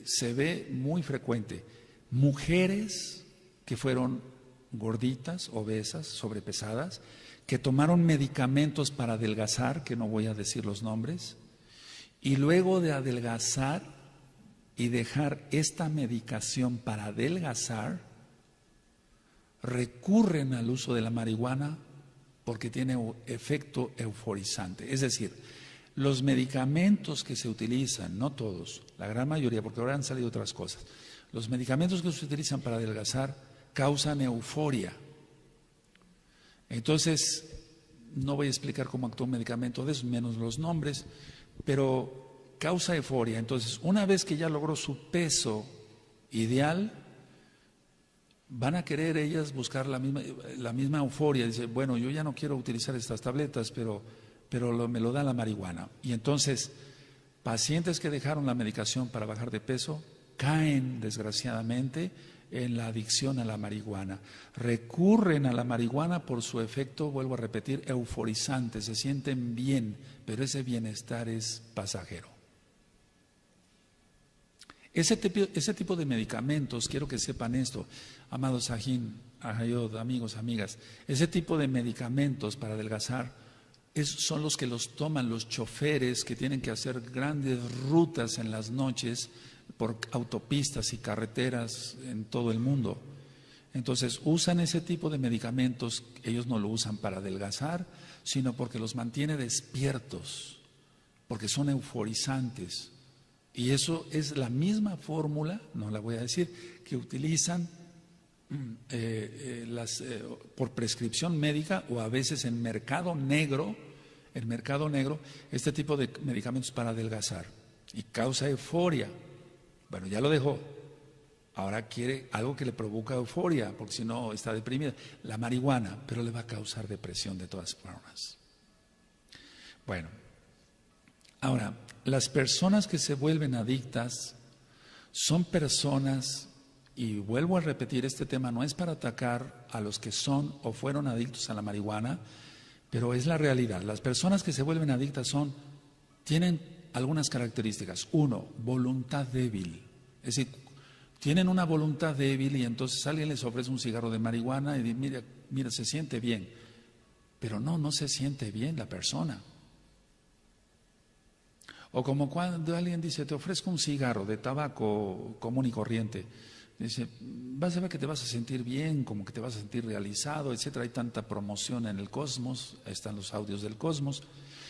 se ve muy frecuente. Mujeres que fueron gorditas, obesas, sobrepesadas, que tomaron medicamentos para adelgazar, que no voy a decir los nombres, y luego de adelgazar y dejar esta medicación para adelgazar, recurren al uso de la marihuana porque tiene efecto euforizante. Es decir, los medicamentos que se utilizan, no todos, la gran mayoría, porque ahora han salido otras cosas, los medicamentos que se utilizan para adelgazar causan euforia. Entonces, no voy a explicar cómo actúa un medicamento de eso, menos los nombres, pero causa euforia. Entonces, una vez que ya logró su peso ideal, van a querer ellas buscar la misma euforia. Dice, bueno, yo ya no quiero utilizar estas tabletas, pero me lo da la marihuana. Y entonces, pacientes que dejaron la medicación para bajar de peso caen, desgraciadamente, en la adicción a la marihuana. Recurren a la marihuana por su efecto, vuelvo a repetir, euforizante, se sienten bien, pero ese bienestar es pasajero. Ese tipo de medicamentos, quiero que sepan esto, amados Ajín, Ajayod, amigos, amigas, ese tipo de medicamentos para adelgazar son los que los toman los choferes que tienen que hacer grandes rutas en las noches por autopistas y carreteras en todo el mundo. Entonces usan ese tipo de medicamentos, ellos no lo usan para adelgazar, sino porque los mantiene despiertos, porque son euforizantes. Y eso es la misma fórmula, no la voy a decir, que utilizan por prescripción médica o a veces en mercado negro, este tipo de medicamentos para adelgazar. Y causa euforia. Bueno, ya lo dejó. Ahora quiere algo que le provoca euforia, porque si no está deprimida. La marihuana, pero le va a causar depresión de todas formas. Bueno, ahora, las personas que se vuelven adictas son personas, y vuelvo a repetir, este tema no es para atacar a los que son o fueron adictos a la marihuana, pero es la realidad. Las personas que se vuelven adictas tienen algunas características. Uno, voluntad débil. Es decir, tienen una voluntad débil y entonces alguien les ofrece un cigarro de marihuana y dice, mira, se siente bien. Pero no se siente bien la persona. O como cuando alguien dice, te ofrezco un cigarro de tabaco común y corriente. Dice, vas a ver que te vas a sentir bien, como que te vas a sentir realizado, etcétera. Hay tanta promoción en el cosmos, están los audios del cosmos.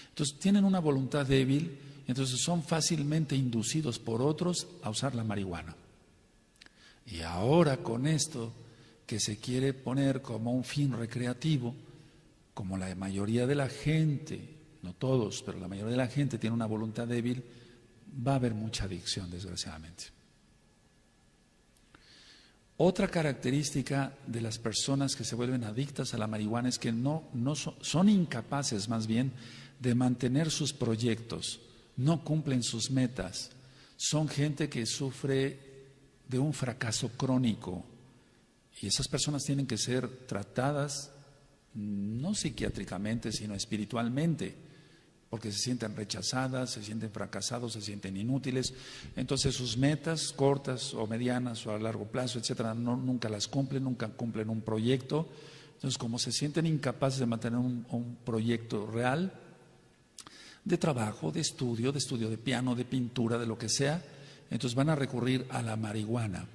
Entonces tienen una voluntad débil, entonces son fácilmente inducidos por otros a usar la marihuana. Y ahora con esto que se quiere poner como un fin recreativo, como la mayoría de la gente, no todos, pero la mayoría de la gente tiene una voluntad débil, va a haber mucha adicción, desgraciadamente. Otra característica de las personas que se vuelven adictas a la marihuana es que son incapaces más bien de mantener sus proyectos, no cumplen sus metas, son gente que sufre de un fracaso crónico y esas personas tienen que ser tratadas no psiquiátricamente sino espiritualmente, porque se sienten rechazadas, se sienten fracasados, se sienten inútiles. Entonces sus metas cortas o medianas o a largo plazo, etcétera, nunca las cumplen, nunca cumplen un proyecto. Entonces, como se sienten incapaces de mantener un proyecto real de trabajo, de estudio de piano, de pintura, de lo que sea, entonces van a recurrir a la marihuana.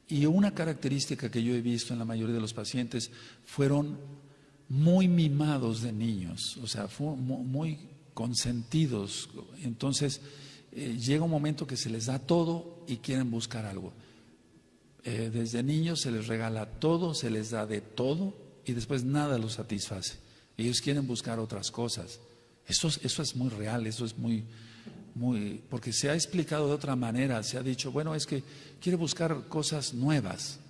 Y una característica que yo he visto en la mayoría de los pacientes fueron muy mimados de niños, o sea, muy consentidos. Entonces llega un momento que se les da todo y quieren buscar algo. Desde niños se les regala todo, se les da de todo y después nada los satisface. Ellos quieren buscar otras cosas. Eso es muy real, eso es muy, porque se ha explicado de otra manera, se ha dicho, bueno, es que quiere buscar cosas nuevas.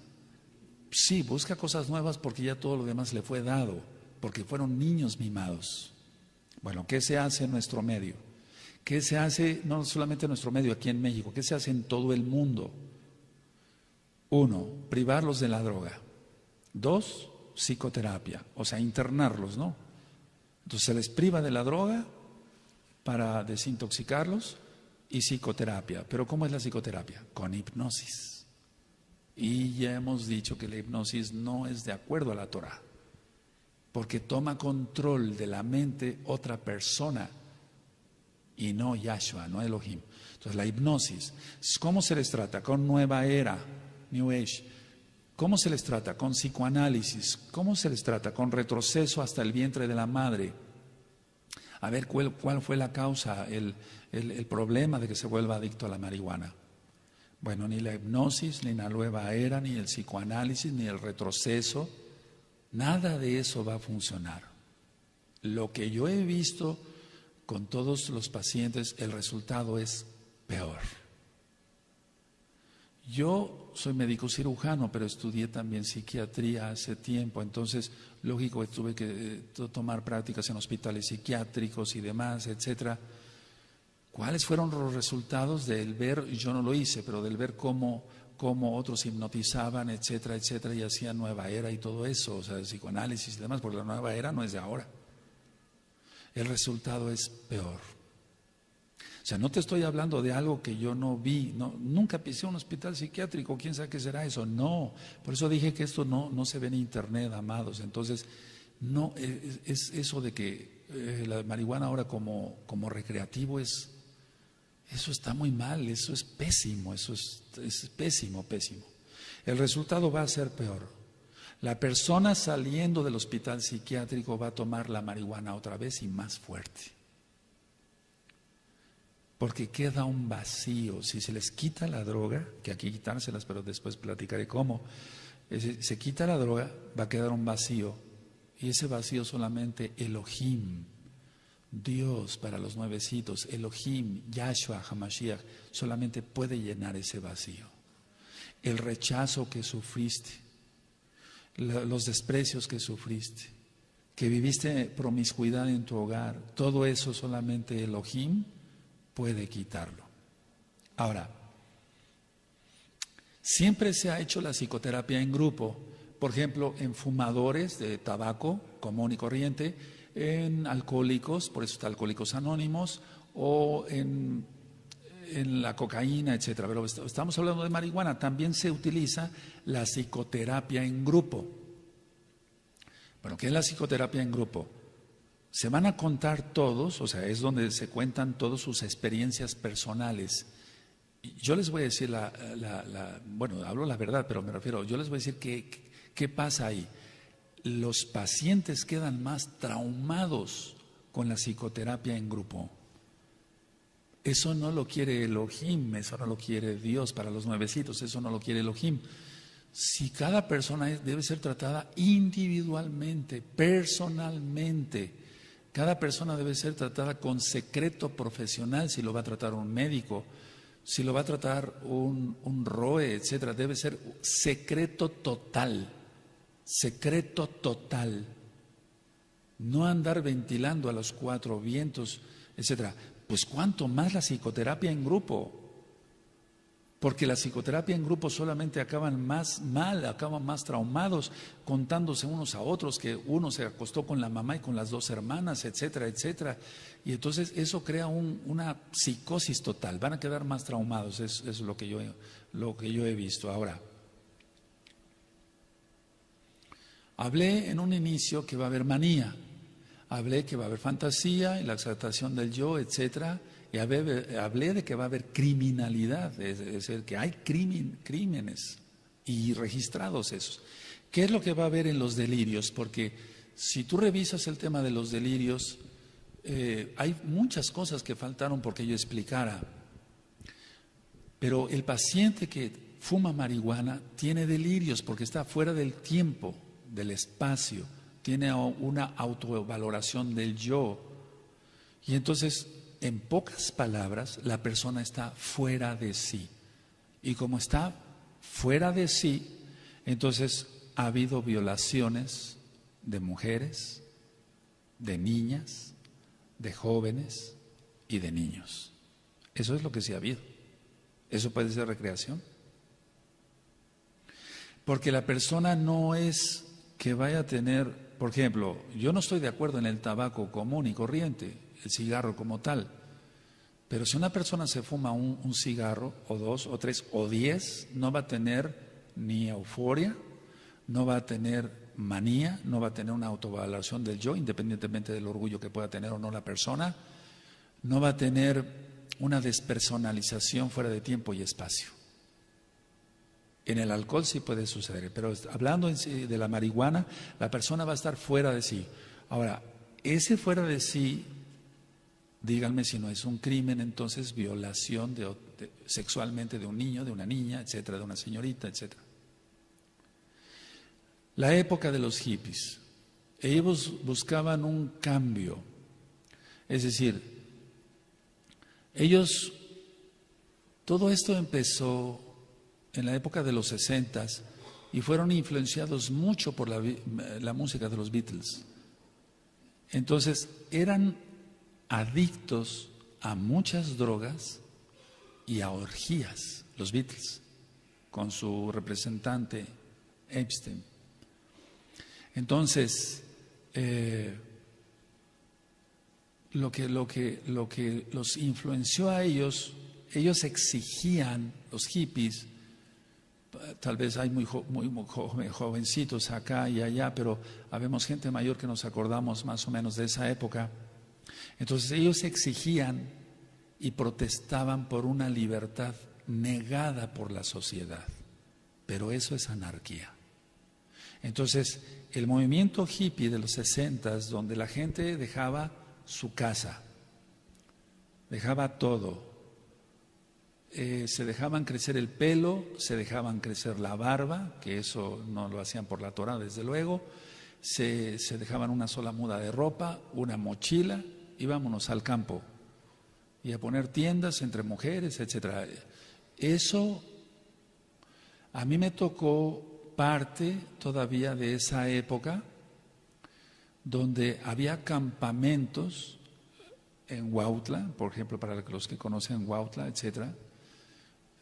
Sí, busca cosas nuevas porque ya todo lo demás le fue dado, porque fueron niños mimados. Bueno, ¿qué se hace en nuestro medio? ¿Qué se hace no solamente en nuestro medio aquí en México? ¿Qué se hace en todo el mundo? 1, privarlos de la droga. 2, psicoterapia, o sea, internarlos, ¿no? Entonces se les priva de la droga para desintoxicarlos y psicoterapia. ¿Pero cómo es la psicoterapia? Con hipnosis. Y ya hemos dicho que la hipnosis no es de acuerdo a la Torah, porque toma control de la mente otra persona y no Yahshua, no Elohim. Entonces la hipnosis, ¿cómo se les trata? Con nueva era, New Age. ¿Cómo se les trata? Con psicoanálisis. ¿Cómo se les trata? Con retroceso hasta el vientre de la madre. A ver cuál fue la causa, el problema de que se vuelva adicto a la marihuana. Bueno, ni la hipnosis, ni la nueva era, ni el psicoanálisis, ni el retroceso, nada de eso va a funcionar. Lo que yo he visto con todos los pacientes, el resultado es peor. Yo soy médico cirujano, pero estudié también psiquiatría hace tiempo, entonces, lógico, tuve que tomar prácticas en hospitales psiquiátricos y demás, etcétera. ¿Cuáles fueron los resultados del ver, yo no lo hice, pero del ver cómo otros hipnotizaban, etcétera, etcétera, y hacían nueva era y todo eso, o sea, el psicoanálisis y demás, porque la nueva era no es de ahora. El resultado es peor. O sea, no te estoy hablando de algo que yo no vi, nunca pisé un hospital psiquiátrico, quién sabe qué será eso, no. Por eso dije que esto no se ve en internet, amados. Entonces, No, es eso de que la marihuana ahora como recreativo eso está muy mal, eso es pésimo, es pésimo, pésimo. El resultado va a ser peor. La persona saliendo del hospital psiquiátrico va a tomar la marihuana otra vez y más fuerte. Porque queda un vacío. Si se les quita la droga, que aquí quitárselas, pero después platicaré cómo, se quita la droga, va a quedar un vacío. Y ese vacío solamente Elohim, Dios para los nuevecitos, Elohim, Yahshua, Hamashiach, solamente puede llenar ese vacío. El rechazo que sufriste, los desprecios que sufriste, que viviste promiscuidad en tu hogar, todo eso solamente Elohim puede quitarlo. Ahora, siempre se ha hecho la psicoterapia en grupo, por ejemplo, en fumadores de tabaco común y corriente, en alcohólicos, por eso está Alcohólicos Anónimos, o en la cocaína, etcétera. Pero estamos hablando de marihuana, también se utiliza la psicoterapia en grupo. Bueno, ¿qué es la psicoterapia en grupo? Se van a contar todos, o sea, es donde se cuentan todas sus experiencias personales. Yo les voy a decir bueno, hablo la verdad, pero me refiero, yo les voy a decir qué pasa ahí. Los pacientes quedan más traumados con la psicoterapia en grupo. Eso no lo quiere Elohim, eso no lo quiere Dios para los nuevecitos, eso no lo quiere Elohim. Si cada persona debe ser tratada individualmente, personalmente, cada persona debe ser tratada con secreto profesional, si lo va a tratar un médico, si lo va a tratar un ROE, etcétera, debe ser secreto total, no andar ventilando a los cuatro vientos, etcétera. Pues cuánto más la psicoterapia en grupo, porque la psicoterapia en grupo solamente acaban más mal, acaban más traumados, contándose unos a otros que uno se acostó con la mamá y con las dos hermanas, etcétera, etcétera. Y entonces eso crea una psicosis total, van a quedar más traumados, es lo que yo he visto. Ahora, hablé en un inicio que va a haber manía, hablé que va a haber fantasía y la exaltación del yo, etcétera. Y hablé de que va a haber criminalidad, es decir, que hay crímenes y registrados esos. ¿Qué es lo que va a haber en los delirios? Porque si tú revisas el tema de los delirios, hay muchas cosas que faltaron porque yo explicara. Pero el paciente que fuma marihuana tiene delirios porque está fuera del tiempo, del espacio, tiene una autovaloración del yo. Y entonces, en pocas palabras, la persona está fuera de sí. Y como está fuera de sí, entonces ha habido violaciones de mujeres, de niñas, de jóvenes y de niños. Eso es lo que sí ha habido. ¿Eso puede ser recreación? Porque la persona no es que vaya a tener, por ejemplo, yo no estoy de acuerdo en el tabaco común y corriente, el cigarro como tal. Pero si una persona se fuma un cigarro, o dos, o tres, o 10, no va a tener ni euforia, no va a tener manía, no va a tener una autovaloración del yo, independientemente del orgullo que pueda tener o no la persona, no va a tener una despersonalización fuera de tiempo y espacio. En el alcohol sí puede suceder, pero hablando en sí de la marihuana, la persona va a estar fuera de sí. Ahora, ese fuera de sí, díganme si no es un crimen, entonces violación sexualmente de un niño, de una niña, etcétera, de una señorita, etcétera. La época de los hippies, ellos buscaban un cambio, es decir, todo esto empezó en la época de los 60s y fueron influenciados mucho por la música de los Beatles. Entonces, eran adictos a muchas drogas y a orgías, los Beatles, con su representante Epstein. Entonces, lo que los influenció a ellos exigían, los hippies, Tal vez hay muy jovencitos acá y allá, pero habemos gente mayor que nos acordamos más o menos de esa época. Entonces ellos exigían y protestaban por una libertad negada por la sociedad, pero eso es anarquía. Entonces el movimiento hippie de los 60s, donde la gente dejaba su casa, dejaba todo, se dejaban crecer el pelo, se dejaban crecer la barba, que eso no lo hacían por la Torah desde luego, se dejaban una sola muda de ropa, una mochila y vámonos al campo y a poner tiendas entre mujeres, etcétera. Eso a mí me tocó parte todavía de esa época donde había campamentos en Huautla, por ejemplo, para los que conocen Huautla, etcétera,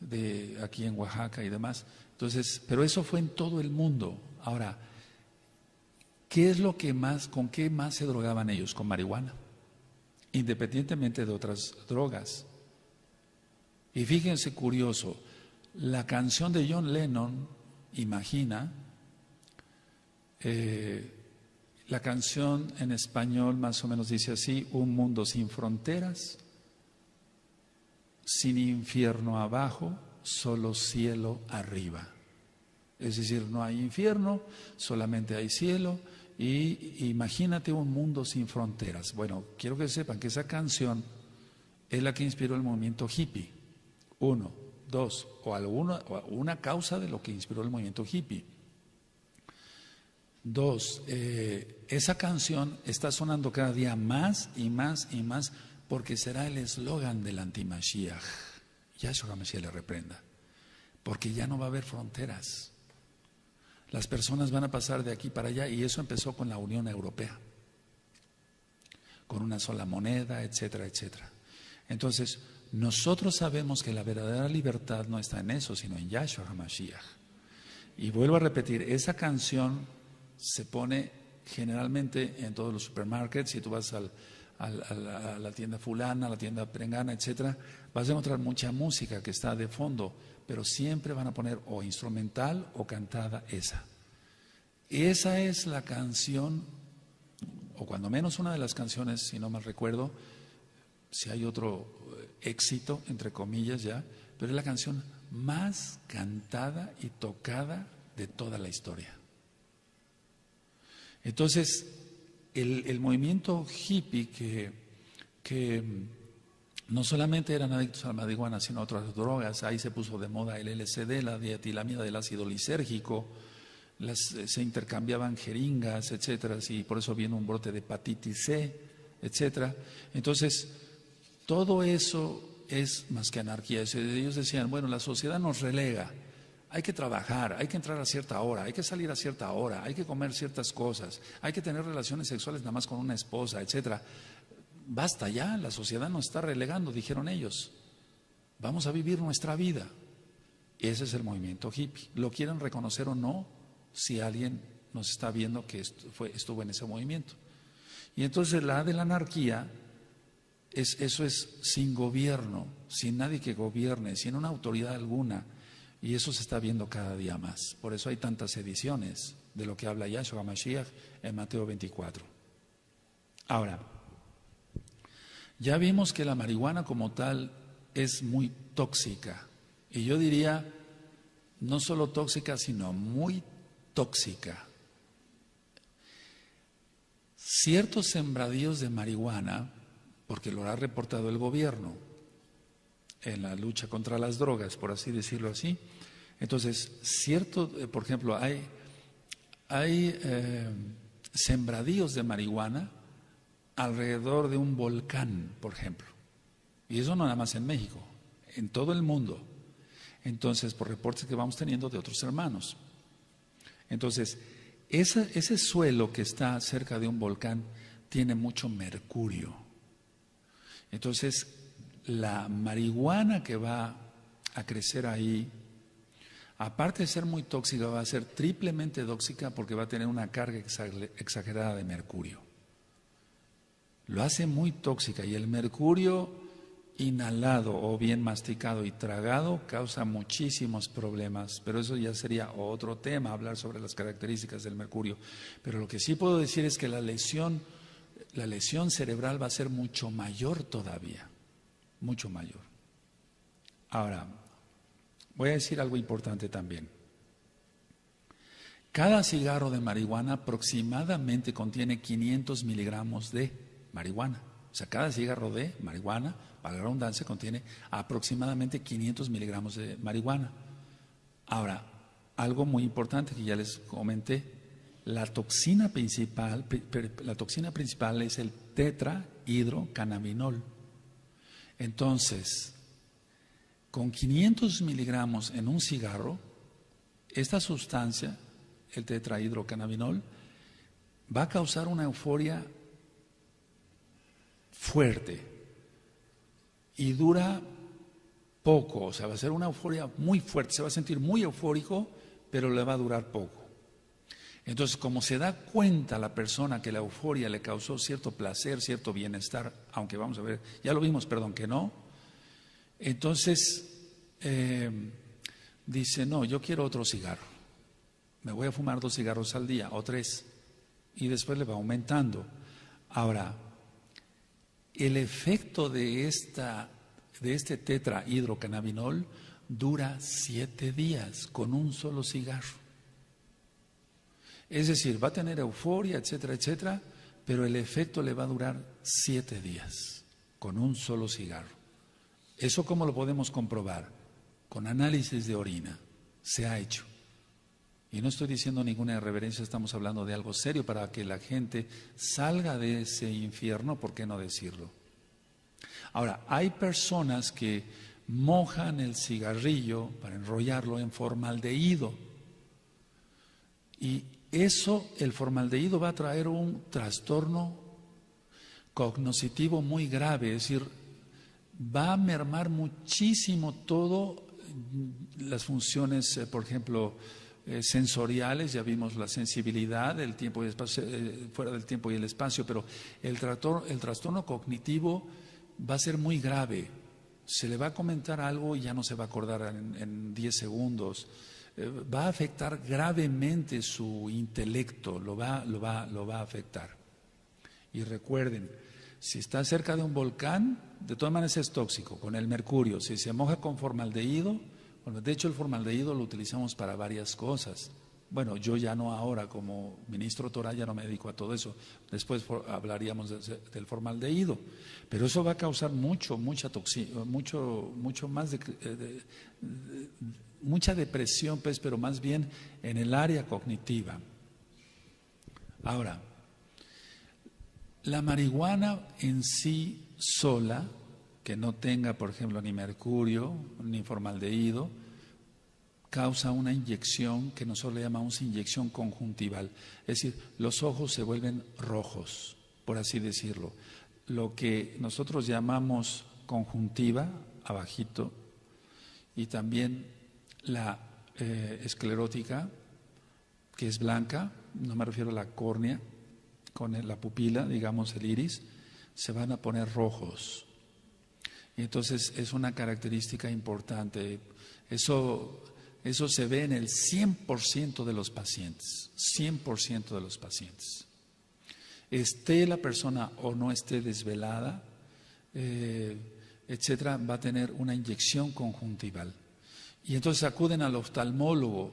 de aquí en Oaxaca y demás. Entonces, pero eso fue en todo el mundo. Ahora, ¿qué es lo que más, con qué más se drogaban ellos? Con marihuana, independientemente de otras drogas. Y fíjense curioso, la canción de John Lennon, Imagina, la canción en español más o menos dice así: un mundo sin fronteras, sin infierno abajo, solo cielo arriba. Es decir, no hay infierno, solamente hay cielo. Y imagínate un mundo sin fronteras. Bueno, quiero que sepan que esa canción es la que inspiró el movimiento hippie. Uno, dos, o una causa de lo que inspiró el movimiento hippie. Dos, esa canción está sonando cada día más y más y más, porque será el eslogan del anti-Mashiach. Yahshua HaMashiach le reprenda. Porque ya no va a haber fronteras. Las personas van a pasar de aquí para allá, y eso empezó con la Unión Europea, con una sola moneda, etcétera, etcétera. Entonces, nosotros sabemos que la verdadera libertad no está en eso, sino en Yahshua HaMashiach. Y vuelvo a repetir, esa canción se pone generalmente en todos los supermarkets. Si tú vas a la tienda fulana, a la tienda perengana, etcétera, vas a encontrar mucha música que está de fondo, pero siempre van a poner o instrumental o cantada esa. Esa es la canción, o cuando menos una de las canciones, si no mal recuerdo, si hay otro éxito, entre comillas ya, pero es la canción más cantada y tocada de toda la historia. Entonces, el movimiento hippie que no solamente eran adictos a la marihuana, sino a otras drogas, ahí se puso de moda el LSD, la dietilamida del ácido lisérgico, se intercambiaban jeringas, etcétera, y por eso viene un brote de hepatitis C, etcétera. Entonces, todo eso es más que anarquía. Ellos decían, bueno, la sociedad nos relega, hay que trabajar, hay que entrar a cierta hora, hay que salir a cierta hora, hay que comer ciertas cosas, hay que tener relaciones sexuales nada más con una esposa, etcétera. Basta ya, la sociedad nos está relegando, dijeron ellos. Vamos a vivir nuestra vida. Ese es el movimiento hippie. Lo quieren reconocer o no, si alguien nos está viendo que estuvo en ese movimiento. Y entonces la de la anarquía, eso es sin gobierno, sin nadie que gobierne, sin una autoridad alguna. Y eso se está viendo cada día más. Por eso hay tantas ediciones de lo que habla Yahshua HaMashiach en Mateo 24. Ahora, ya vimos que la marihuana como tal es muy tóxica. Y yo diría, no solo tóxica, sino muy tóxica. Ciertos sembradíos de marihuana, porque lo ha reportado el gobierno en la lucha contra las drogas, por así decirlo así. Entonces, por ejemplo, hay sembradíos de marihuana alrededor de un volcán, por ejemplo. Y eso no nada más en México, en todo el mundo. Entonces, por reportes que vamos teniendo de otros hermanos. Entonces, ese suelo que está cerca de un volcán tiene mucho mercurio. Entonces, la marihuana que va a crecer ahí, aparte de ser muy tóxica, va a ser triplemente tóxica porque va a tener una carga exagerada de mercurio. Lo hace muy tóxica, y el mercurio inhalado o bien masticado y tragado causa muchísimos problemas, pero eso ya sería otro tema, hablar sobre las características del mercurio. Pero lo que sí puedo decir es que la lesión cerebral va a ser mucho mayor todavía, mucho mayor. Ahora, voy a decir algo importante también. Cada cigarro de marihuana aproximadamente contiene 500 miligramos de marihuana. O sea, cada cigarro de marihuana, para la redundancia, contiene aproximadamente 500 miligramos de marihuana. Ahora, algo muy importante que ya les comenté, la toxina principal es el tetrahidrocannabinol. Entonces, con 500 miligramos en un cigarro, esta sustancia, el tetrahidrocannabinol, va a causar una euforia fuerte y dura poco, o sea, va a ser una euforia muy fuerte, se va a sentir muy eufórico, pero le va a durar poco. Entonces, como se da cuenta la persona que la euforia le causó cierto placer, cierto bienestar, aunque vamos a ver, ya lo vimos, perdón, que no, entonces dice, no, yo quiero otro cigarro, me voy a fumar 2 cigarros al día o 3, y después le va aumentando. Ahora, el efecto de este tetrahidrocannabinol dura 7 días con un solo cigarro. Es decir, va a tener euforia, etcétera, etcétera, pero el efecto le va a durar 7 días con un solo cigarro. ¿Eso cómo lo podemos comprobar? Con análisis de orina. Se ha hecho. Y no estoy diciendo ninguna irreverencia, estamos hablando de algo serio para que la gente salga de ese infierno, ¿por qué no decirlo? Ahora, hay personas que mojan el cigarrillo para enrollarlo en formaldehído. Y eso, el formaldehído va a traer un trastorno cognitivo muy grave, es decir, va a mermar muchísimo todo las funciones, por ejemplo, sensoriales, ya vimos la sensibilidad, el tiempo y el espacio, fuera del tiempo y el espacio, pero el trastorno cognitivo va a ser muy grave. Se le va a comentar algo y ya no se va a acordar en 10 segundos. Va a afectar gravemente su intelecto, lo va a afectar. Y recuerden, si está cerca de un volcán, de todas maneras es tóxico, con el mercurio. Si se moja con formaldehído, bueno, de hecho el formaldehído lo utilizamos para varias cosas. Bueno, yo ya no ahora, como ministro Torá ya no me dedico a todo eso. Después hablaríamos del formaldehído. Pero eso va a causar mucha depresión, pues, pero más bien en el área cognitiva. Ahora, la marihuana en sí sola, que no tenga, por ejemplo, ni mercurio, ni formaldehído, causa una inyección que nosotros le llamamos inyección conjuntival. Es decir, los ojos se vuelven rojos, por así decirlo. Lo que nosotros llamamos conjuntiva, abajito, y también la esclerótica, que es blanca, no me refiero a la córnea, con la pupila, digamos el iris, se van a poner rojos. Y entonces es una característica importante. Eso se ve en el 100% de los pacientes, 100% de los pacientes. Esté la persona o no esté desvelada, etcétera, va a tener una inyección conjuntival. Y entonces acuden al oftalmólogo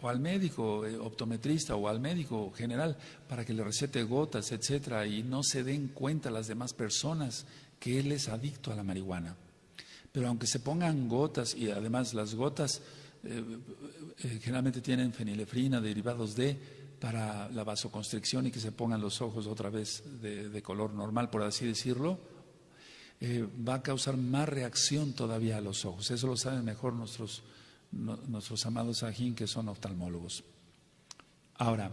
o al médico optometrista o al médico general para que le recete gotas, etcétera, y no se den cuenta las demás personas que él es adicto a la marihuana. Pero aunque se pongan gotas, y además las gotas generalmente tienen fenilefrina, derivados para la vasoconstricción y que se pongan los ojos otra vez de color normal, por así decirlo, va a causar más reacción todavía a los ojos. Eso lo saben mejor nuestros amados ajín, que son oftalmólogos. Ahora,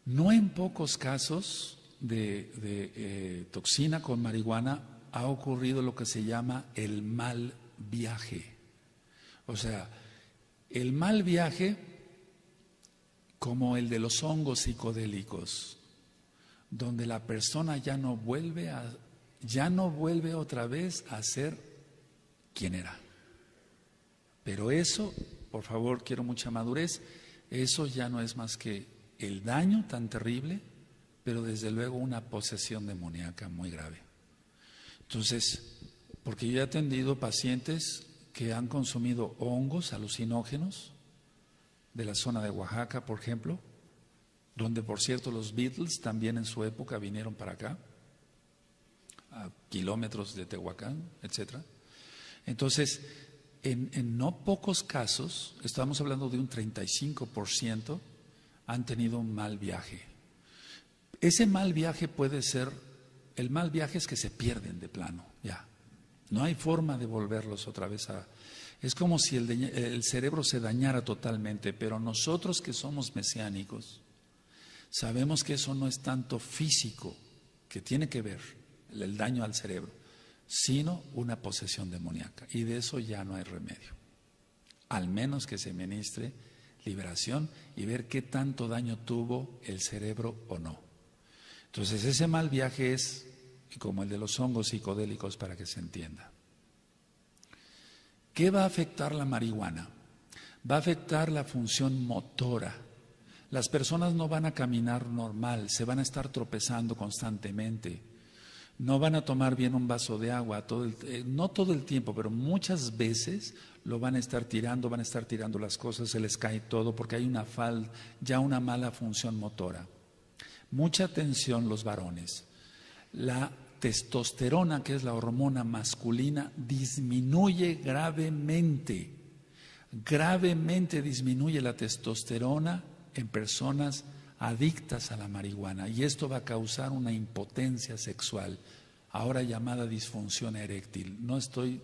no en pocos casos de toxina con marihuana ha ocurrido lo que se llama el mal viaje. O sea, el mal viaje, como el de los hongos psicodélicos, donde la persona ya no vuelve otra vez a ser quien era. Pero eso, por favor, quiero mucha madurez, eso ya no es más que el daño tan terrible, pero desde luego una posesión demoníaca muy grave. Entonces, porque yo he atendido pacientes que han consumido hongos alucinógenos de la zona de Oaxaca, por ejemplo, donde por cierto los Beatles también en su época vinieron para acá, a kilómetros de Tehuacán, etcétera. Entonces, en no pocos casos, estamos hablando de un 35%, han tenido un mal viaje. Ese mal viaje puede ser, el mal viaje es que se pierden de plano, ya. No hay forma de volverlos otra vez a... Es como si el cerebro se dañara totalmente, pero nosotros que somos mesiánicos, sabemos que eso no es tanto físico, que tiene que ver el daño al cerebro, sino una posesión demoníaca. Y de eso ya no hay remedio. Al menos que se ministre liberación y ver qué tanto daño tuvo el cerebro o no. Entonces ese mal viaje es como el de los hongos psicodélicos, para que se entienda. ¿Qué va a afectar la marihuana? Va a afectar la función motora. Las personas no van a caminar normal, se van a estar tropezando constantemente. No van a tomar bien un vaso de agua, no todo el tiempo, pero muchas veces lo van a estar tirando las cosas, se les cae todo porque hay ya una mala función motora. Mucha atención los varones. La testosterona, que es la hormona masculina, disminuye gravemente. Gravemente disminuye la testosterona en personas adictas a la marihuana, y esto va a causar una impotencia sexual, ahora llamada disfunción eréctil. No estoy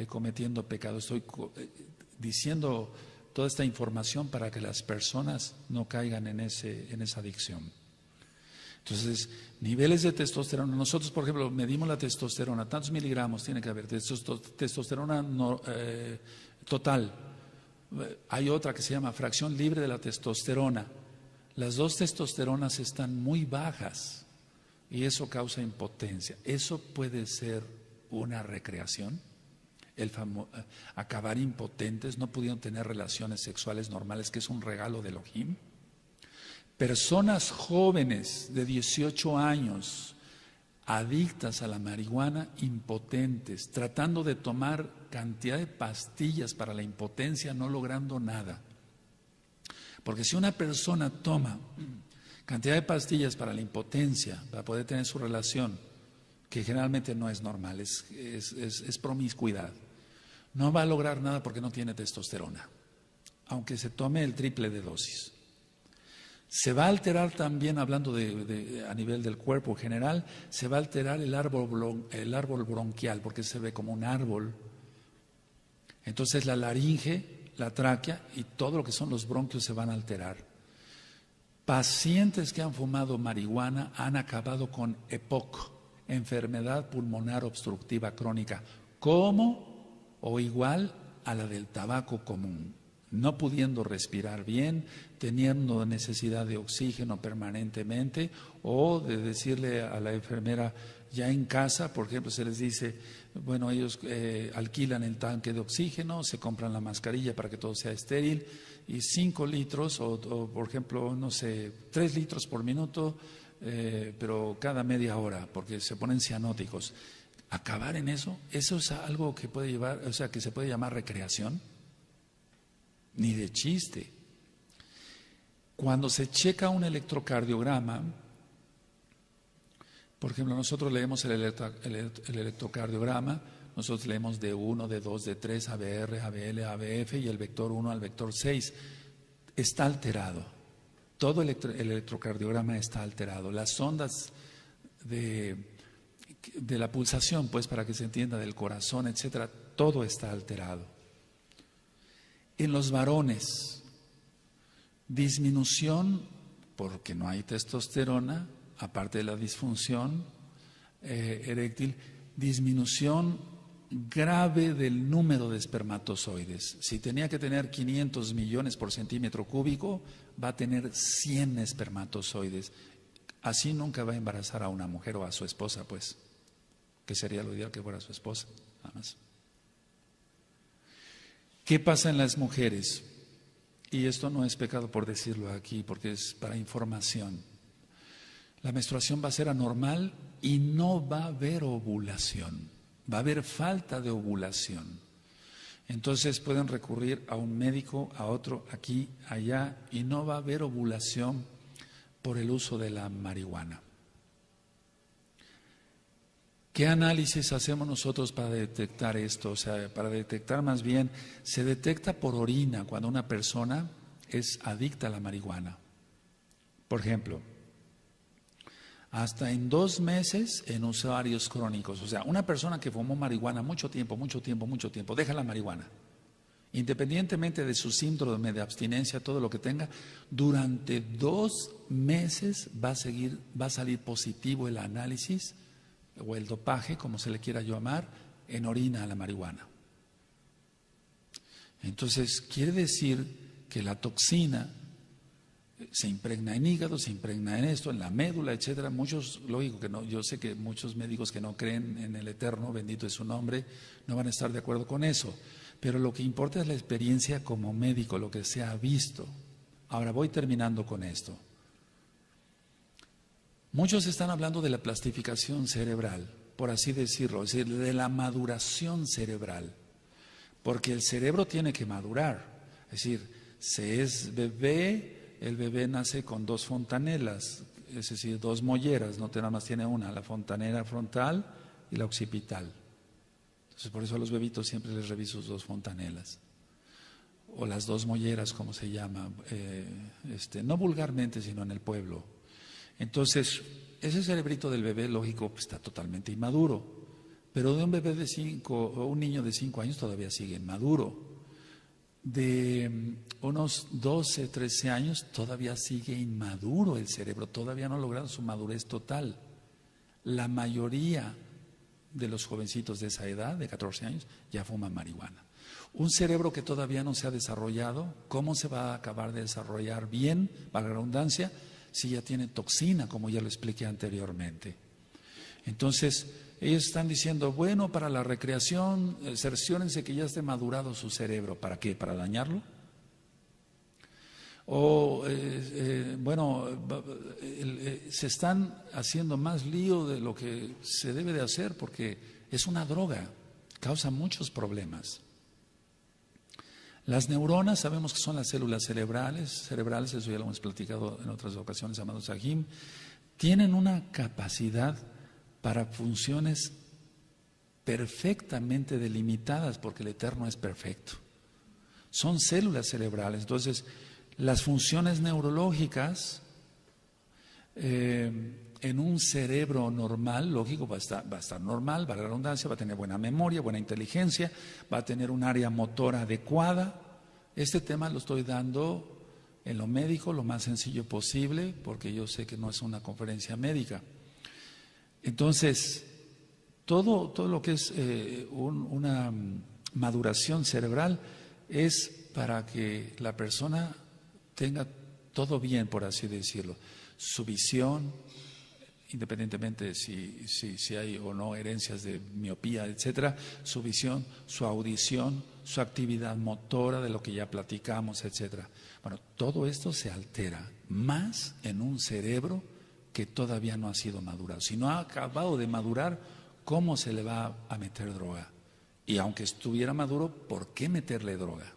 cometiendo pecado, estoy diciendo toda esta información para que las personas no caigan en esa adicción. Entonces, niveles de testosterona, nosotros por ejemplo medimos la testosterona, tantos miligramos tiene que haber, testosterona total. Hay otra que se llama fracción libre de la testosterona. Las dos testosteronas están muy bajas y eso causa impotencia. Eso puede ser una recreación, acabar impotentes, no pudiendo tener relaciones sexuales normales, que es un regalo de Elohim. Personas jóvenes de 18 años, adictas a la marihuana, impotentes, tratando de tomar cantidad de pastillas para la impotencia, no logrando nada. Porque si una persona toma cantidad de pastillas para la impotencia, para poder tener su relación, que generalmente no es normal, es promiscuidad, no va a lograr nada porque no tiene testosterona, aunque se tome el triple de dosis. Se va a alterar también, hablando a nivel del cuerpo en general, se va a alterar el árbol bronquial, porque se ve como un árbol. Entonces la laringe, la tráquea y todo lo que son los bronquios se van a alterar. Pacientes que han fumado marihuana han acabado con EPOC, enfermedad pulmonar obstructiva crónica, como o igual a la del tabaco común, no pudiendo respirar bien, teniendo necesidad de oxígeno permanentemente, o de decirle a la enfermera ya en casa, por ejemplo, se les dice, bueno, ellos alquilan el tanque de oxígeno, se compran la mascarilla para que todo sea estéril, y 5 litros o por ejemplo, no sé, 3 litros por minuto, pero cada media hora, porque se ponen cianóticos. Acabar en eso es algo que puede llevar, o sea, que se puede llamar recreación, ni de chiste. Cuando se checa un electrocardiograma, por ejemplo, nosotros leemos el electrocardiograma, nosotros leemos D1, D2, D3, ABR, ABL, ABF y el vector 1 al vector 6. Está alterado. Todo el electrocardiograma está alterado. Las ondas de la pulsación, pues para que se entienda, del corazón, etcétera, todo está alterado. En los varones, disminución, porque no hay testosterona, aparte de la disfunción eréctil, disminución grave del número de espermatozoides. Si tenía que tener 500 millones por centímetro cúbico, va a tener 100 espermatozoides. Así nunca va a embarazar a una mujer o a su esposa, pues, que sería lo ideal que fuera su esposa, nada más. ¿Qué pasa en las mujeres? Y esto no es pecado por decirlo aquí, porque es para información. La menstruación va a ser anormal y no va a haber ovulación, va a haber falta de ovulación. Entonces pueden recurrir a un médico, a otro, aquí, allá, y no va a haber ovulación por el uso de la marihuana. ¿Qué análisis hacemos nosotros para detectar esto? O sea, para detectar más bien, se detecta por orina cuando una persona es adicta a la marihuana. Por ejemplo, hasta en 2 meses en usuarios crónicos. O sea, una persona que fumó marihuana mucho tiempo, deja la marihuana. Independientemente de su síndrome de abstinencia, todo lo que tenga, durante 2 meses va a salir positivo el análisis o el dopaje, como se le quiera llamar, en orina a la marihuana. Entonces, quiere decir que la toxina se impregna en hígado, se impregna en esto, en la médula, etcétera. Muchos, lógico que no, yo sé que muchos médicos que no creen en el Eterno, bendito es su nombre, no van a estar de acuerdo con eso. Pero lo que importa es la experiencia como médico, lo que se ha visto. Ahora voy terminando con esto. Muchos están hablando de la plastificación cerebral, por así decirlo, es decir, de la maduración cerebral, porque el cerebro tiene que madurar. Es decir, se es bebé, el bebé nace con 2 fontanelas, es decir, 2 molleras, no nada más tiene una, la fontanela frontal y la occipital. Entonces, por eso a los bebitos siempre les reviso sus 2 fontanelas. O las 2 molleras, como se llama, no vulgarmente, sino en el pueblo. Entonces, ese cerebrito del bebé, lógico, pues, está totalmente inmaduro. Pero de un bebé de 5 o un niño de 5 años todavía sigue inmaduro. De unos 12, 13 años todavía sigue inmaduro el cerebro, todavía no ha logrado su madurez total. La mayoría de los jovencitos de esa edad, de 14 años, ya fuman marihuana. Un cerebro que todavía no se ha desarrollado, ¿cómo se va a acabar de desarrollar bien, para la redundancia, si ya tiene toxina, como ya lo expliqué anteriormente? Entonces, ellos están diciendo, bueno, para la recreación, cerciórense que ya esté madurado su cerebro. ¿Para qué? ¿Para dañarlo? O, se están haciendo más lío de lo que se debe de hacer porque es una droga, causa muchos problemas. Las neuronas, sabemos que son las células cerebrales, eso ya lo hemos platicado en otras ocasiones, amados Sahim, tienen una capacidad para funciones perfectamente delimitadas, porque el Eterno es perfecto. Son células cerebrales, entonces las funciones neurológicas en un cerebro normal, lógico, va a estar normal, va a la redundancia, va a tener buena memoria, buena inteligencia, va a tener un área motora adecuada. Este tema lo estoy dando en lo médico, lo más sencillo posible, porque yo sé que no es una conferencia médica. Entonces, todo lo que es una maduración cerebral es para que la persona tenga todo bien, por así decirlo. Su visión, independientemente de si hay o no herencias de miopía, etcétera, su visión, su audición, su actividad motora, de lo que ya platicamos, etcétera. Bueno, todo esto se altera más en un cerebro que todavía no ha sido madurado. Si no ha acabado de madurar, ¿cómo se le va a meter droga? Y aunque estuviera maduro, ¿por qué meterle droga?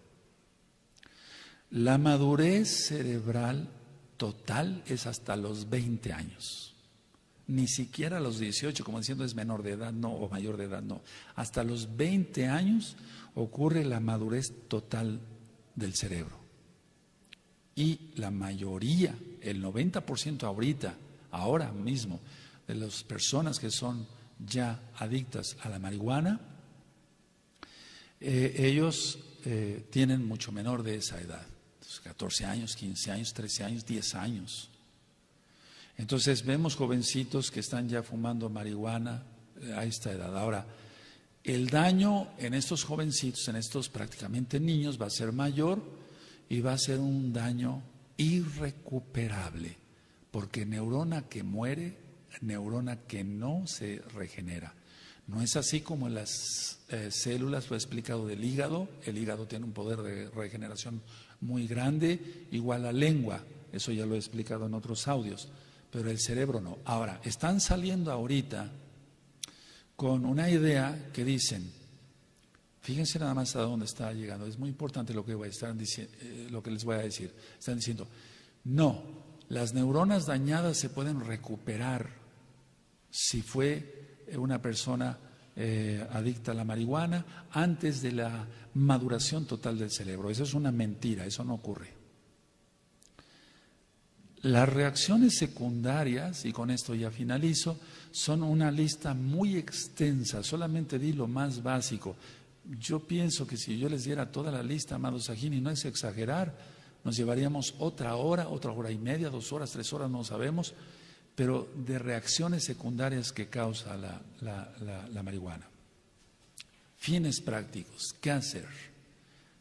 La madurez cerebral total es hasta los 20 años. Ni siquiera a los 18, como diciendo es menor de edad, no, o mayor de edad, no. Hasta los 20 años ocurre la madurez total del cerebro. Y la mayoría, el 90% ahora mismo, de las personas que son ya adictas a la marihuana, ellos tienen mucho menor de esa edad. 14 años, 15 años, 13 años, 10 años. Entonces vemos jovencitos que están ya fumando marihuana a esta edad. Ahora, el daño en estos jovencitos, en estos prácticamente niños, va a ser mayor y va a ser un daño irrecuperable, porque neurona que muere, neurona que no se regenera. No es así como en las células, lo he explicado del hígado. El hígado tiene un poder de regeneración muy grande, igual la lengua, eso ya lo he explicado en otros audios, pero el cerebro no. Ahora, están saliendo ahorita con una idea que dicen, fíjense nada más a dónde está llegando, es muy importante lo que les voy a decir. Están diciendo, no, las neuronas dañadas se pueden recuperar si fue una persona adicta a la marihuana antes de la maduración total del cerebro. Eso es una mentira, eso no ocurre. Las reacciones secundarias, y con esto ya finalizo, son una lista muy extensa, solamente di lo más básico. Yo pienso que si yo les diera toda la lista, amados Sahin, y no es exagerar, nos llevaríamos otra hora y media, 2 horas, 3 horas, no sabemos, pero de reacciones secundarias que causa la marihuana. Fines prácticos, ¿qué hacer?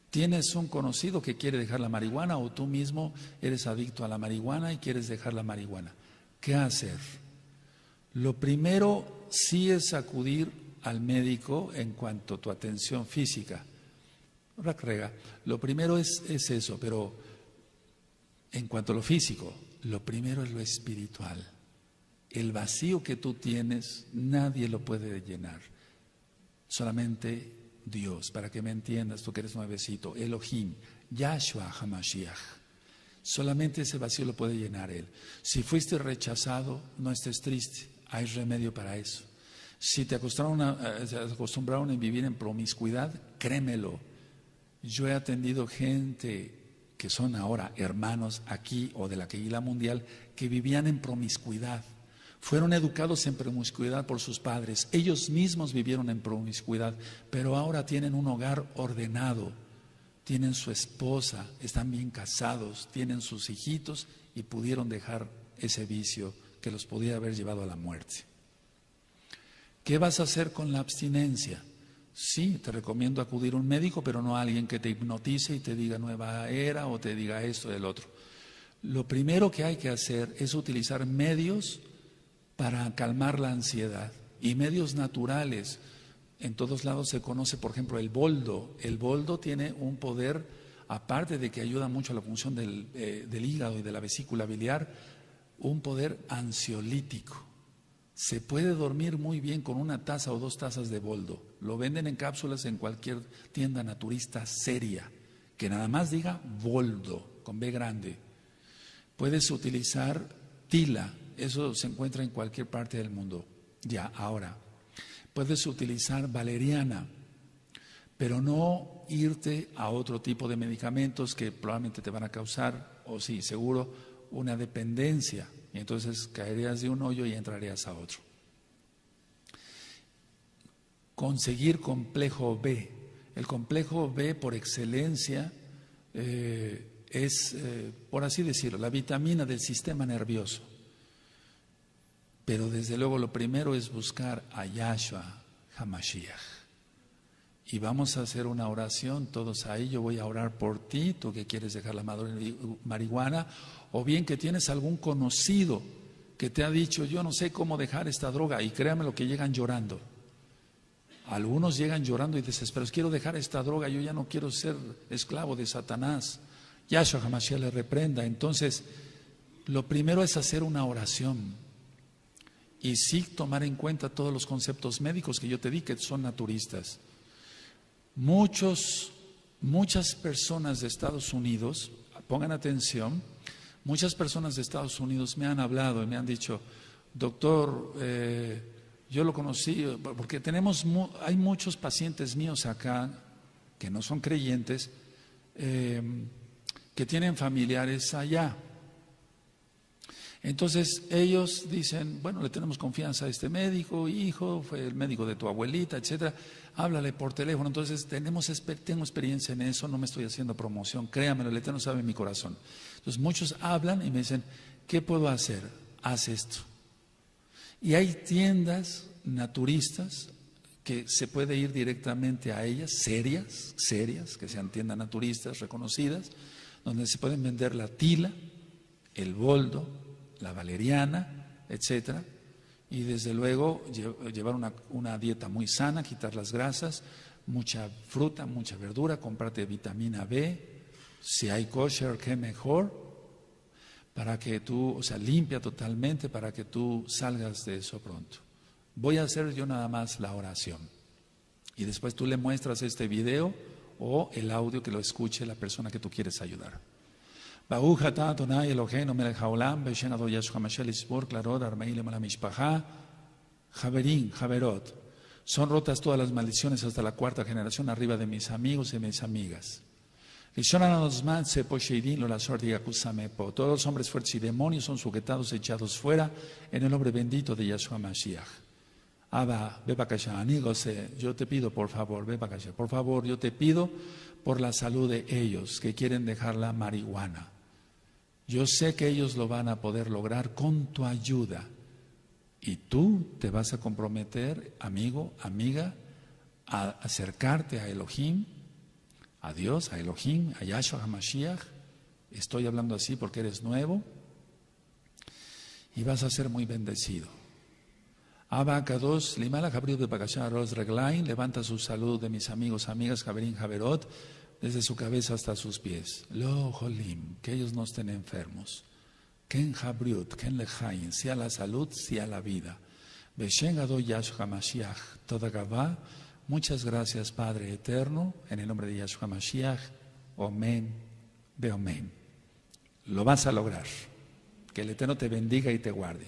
¿Tienes un conocido que quiere dejar la marihuana o tú mismo eres adicto a la marihuana y quieres dejar la marihuana? ¿Qué hacer? Lo primero sí es acudir al médico en cuanto a tu atención física. Lo primero es eso, pero en cuanto a lo físico, lo primero es lo espiritual. El vacío que tú tienes, nadie lo puede llenar. Solamente Dios, para que me entiendas, tú que eres nuevecito, Elohim, Yahshua HaMashiach. Solamente ese vacío lo puede llenar Él. Si fuiste rechazado, no estés triste, hay remedio para eso. Si te acostumbraron a vivir en promiscuidad, créemelo. Yo he atendido gente que son ahora hermanos aquí o de la Kehilá mundial que vivían en promiscuidad. Fueron educados en promiscuidad por sus padres. Ellos mismos vivieron en promiscuidad, pero ahora tienen un hogar ordenado. Tienen su esposa, están bien casados, tienen sus hijitos y pudieron dejar ese vicio que los podía haber llevado a la muerte. ¿Qué vas a hacer con la abstinencia? Sí, te recomiendo acudir a un médico, pero no a alguien que te hipnotice y te diga nueva era o te diga esto y el otro. Lo primero que hay que hacer es utilizar medios para calmar la ansiedad y medios naturales. En todos lados se conoce, por ejemplo, el boldo. El boldo tiene un poder, aparte de que ayuda mucho a la función del hígado y de la vesícula biliar, un poder ansiolítico. Se puede dormir muy bien con 1 taza o 2 tazas de boldo. Lo venden en cápsulas en cualquier tienda naturista seria, que nada más diga boldo, con B grande. Puedes utilizar tila, eso se encuentra en cualquier parte del mundo. Ya, ahora, puedes utilizar valeriana, pero no irte a otro tipo de medicamentos que probablemente te van a causar, o sí, seguro, una dependencia. Y entonces caerías de un hoyo y entrarías a otro. Conseguir complejo B. El complejo B por excelencia es, por así decirlo, la vitamina del sistema nervioso. Pero desde luego lo primero es buscar a Yahshua HaMashiach. Y vamos a hacer una oración todos ahí. Yo voy a orar por ti, tú que quieres dejar la marihuana, o bien que tienes algún conocido que te ha dicho, yo no sé cómo dejar esta droga, y créame lo que llegan llorando. Algunos llegan llorando y desesperados, quiero dejar esta droga, yo ya no quiero ser esclavo de Satanás. Yahshua HaMashiach le reprenda. Entonces, lo primero es hacer una oración. Y sí tomar en cuenta todos los conceptos médicos que yo te di, que son naturistas. Muchas personas de Estados Unidos, pongan atención, muchas personas de Estados Unidos me han hablado y me han dicho, doctor, yo lo conocí, porque hay muchos pacientes míos acá que no son creyentes, que tienen familiares allá. Entonces ellos dicen, bueno, le tenemos confianza a este médico, hijo, fue el médico de tu abuelita, etcétera, háblale por teléfono. Entonces tengo experiencia en eso, no me estoy haciendo promoción, créamelo, el Eterno sabe mi corazón. Entonces muchos hablan y me dicen, ¿qué puedo hacer? Haz esto. Y hay tiendas naturistas que se puede ir directamente a ellas, serias, que sean tiendas naturistas reconocidas, donde se pueden vender la tila, el boldo, la valeriana, etcétera. Y desde luego llevar una dieta muy sana, quitar las grasas, mucha fruta, mucha verdura, comprarte vitamina B, si hay kosher, qué mejor, para que tú, o sea, limpia totalmente para que tú salgas de eso pronto. Voy a hacer yo nada más la oración y después tú le muestras este video o el audio que lo escuche la persona que tú quieres ayudar. Baruch atah Adonai Eloheinu melech haolam, בשם אדון ישוע המשיח לסבור כללות הרמאים למען המשפחה. Javerín, Javerot, son rotas todas las maldiciones hasta la cuarta generación arriba de mis amigos y mis amigas. Todos los hombres fuertes y demonios son sujetados, echados fuera en el nombre bendito de Yahshua Mashiach. Abba, Bebakasha, Anigose, yo te pido por favor, Bebakasha, por favor, yo te pido por la salud de ellos que quieren dejar la marihuana. Yo sé que ellos lo van a poder lograr con tu ayuda. Y tú te vas a comprometer, amigo, amiga, a acercarte a Elohim, a Dios, a Elohim, a Yahshua HaMashiach. Estoy hablando así porque eres nuevo y vas a ser muy bendecido. Abba Kadosh, Limala Jabriel de Bakashah Ros Reglain, levanta su salud de mis amigos, amigas, Javerín, Javerot, desde su cabeza hasta sus pies. Lo Jolim, que ellos no estén enfermos. Ken Jabriut, Ken Lejain, sea la salud, sea la vida. Beshen Ado Yahshua Mashiach, toda Gabá. Muchas gracias, Padre eterno, en el nombre de Yahshua Mashiach. Omen, Beomen. Lo vas a lograr. Que el Eterno te bendiga y te guarde.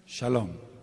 Shalom.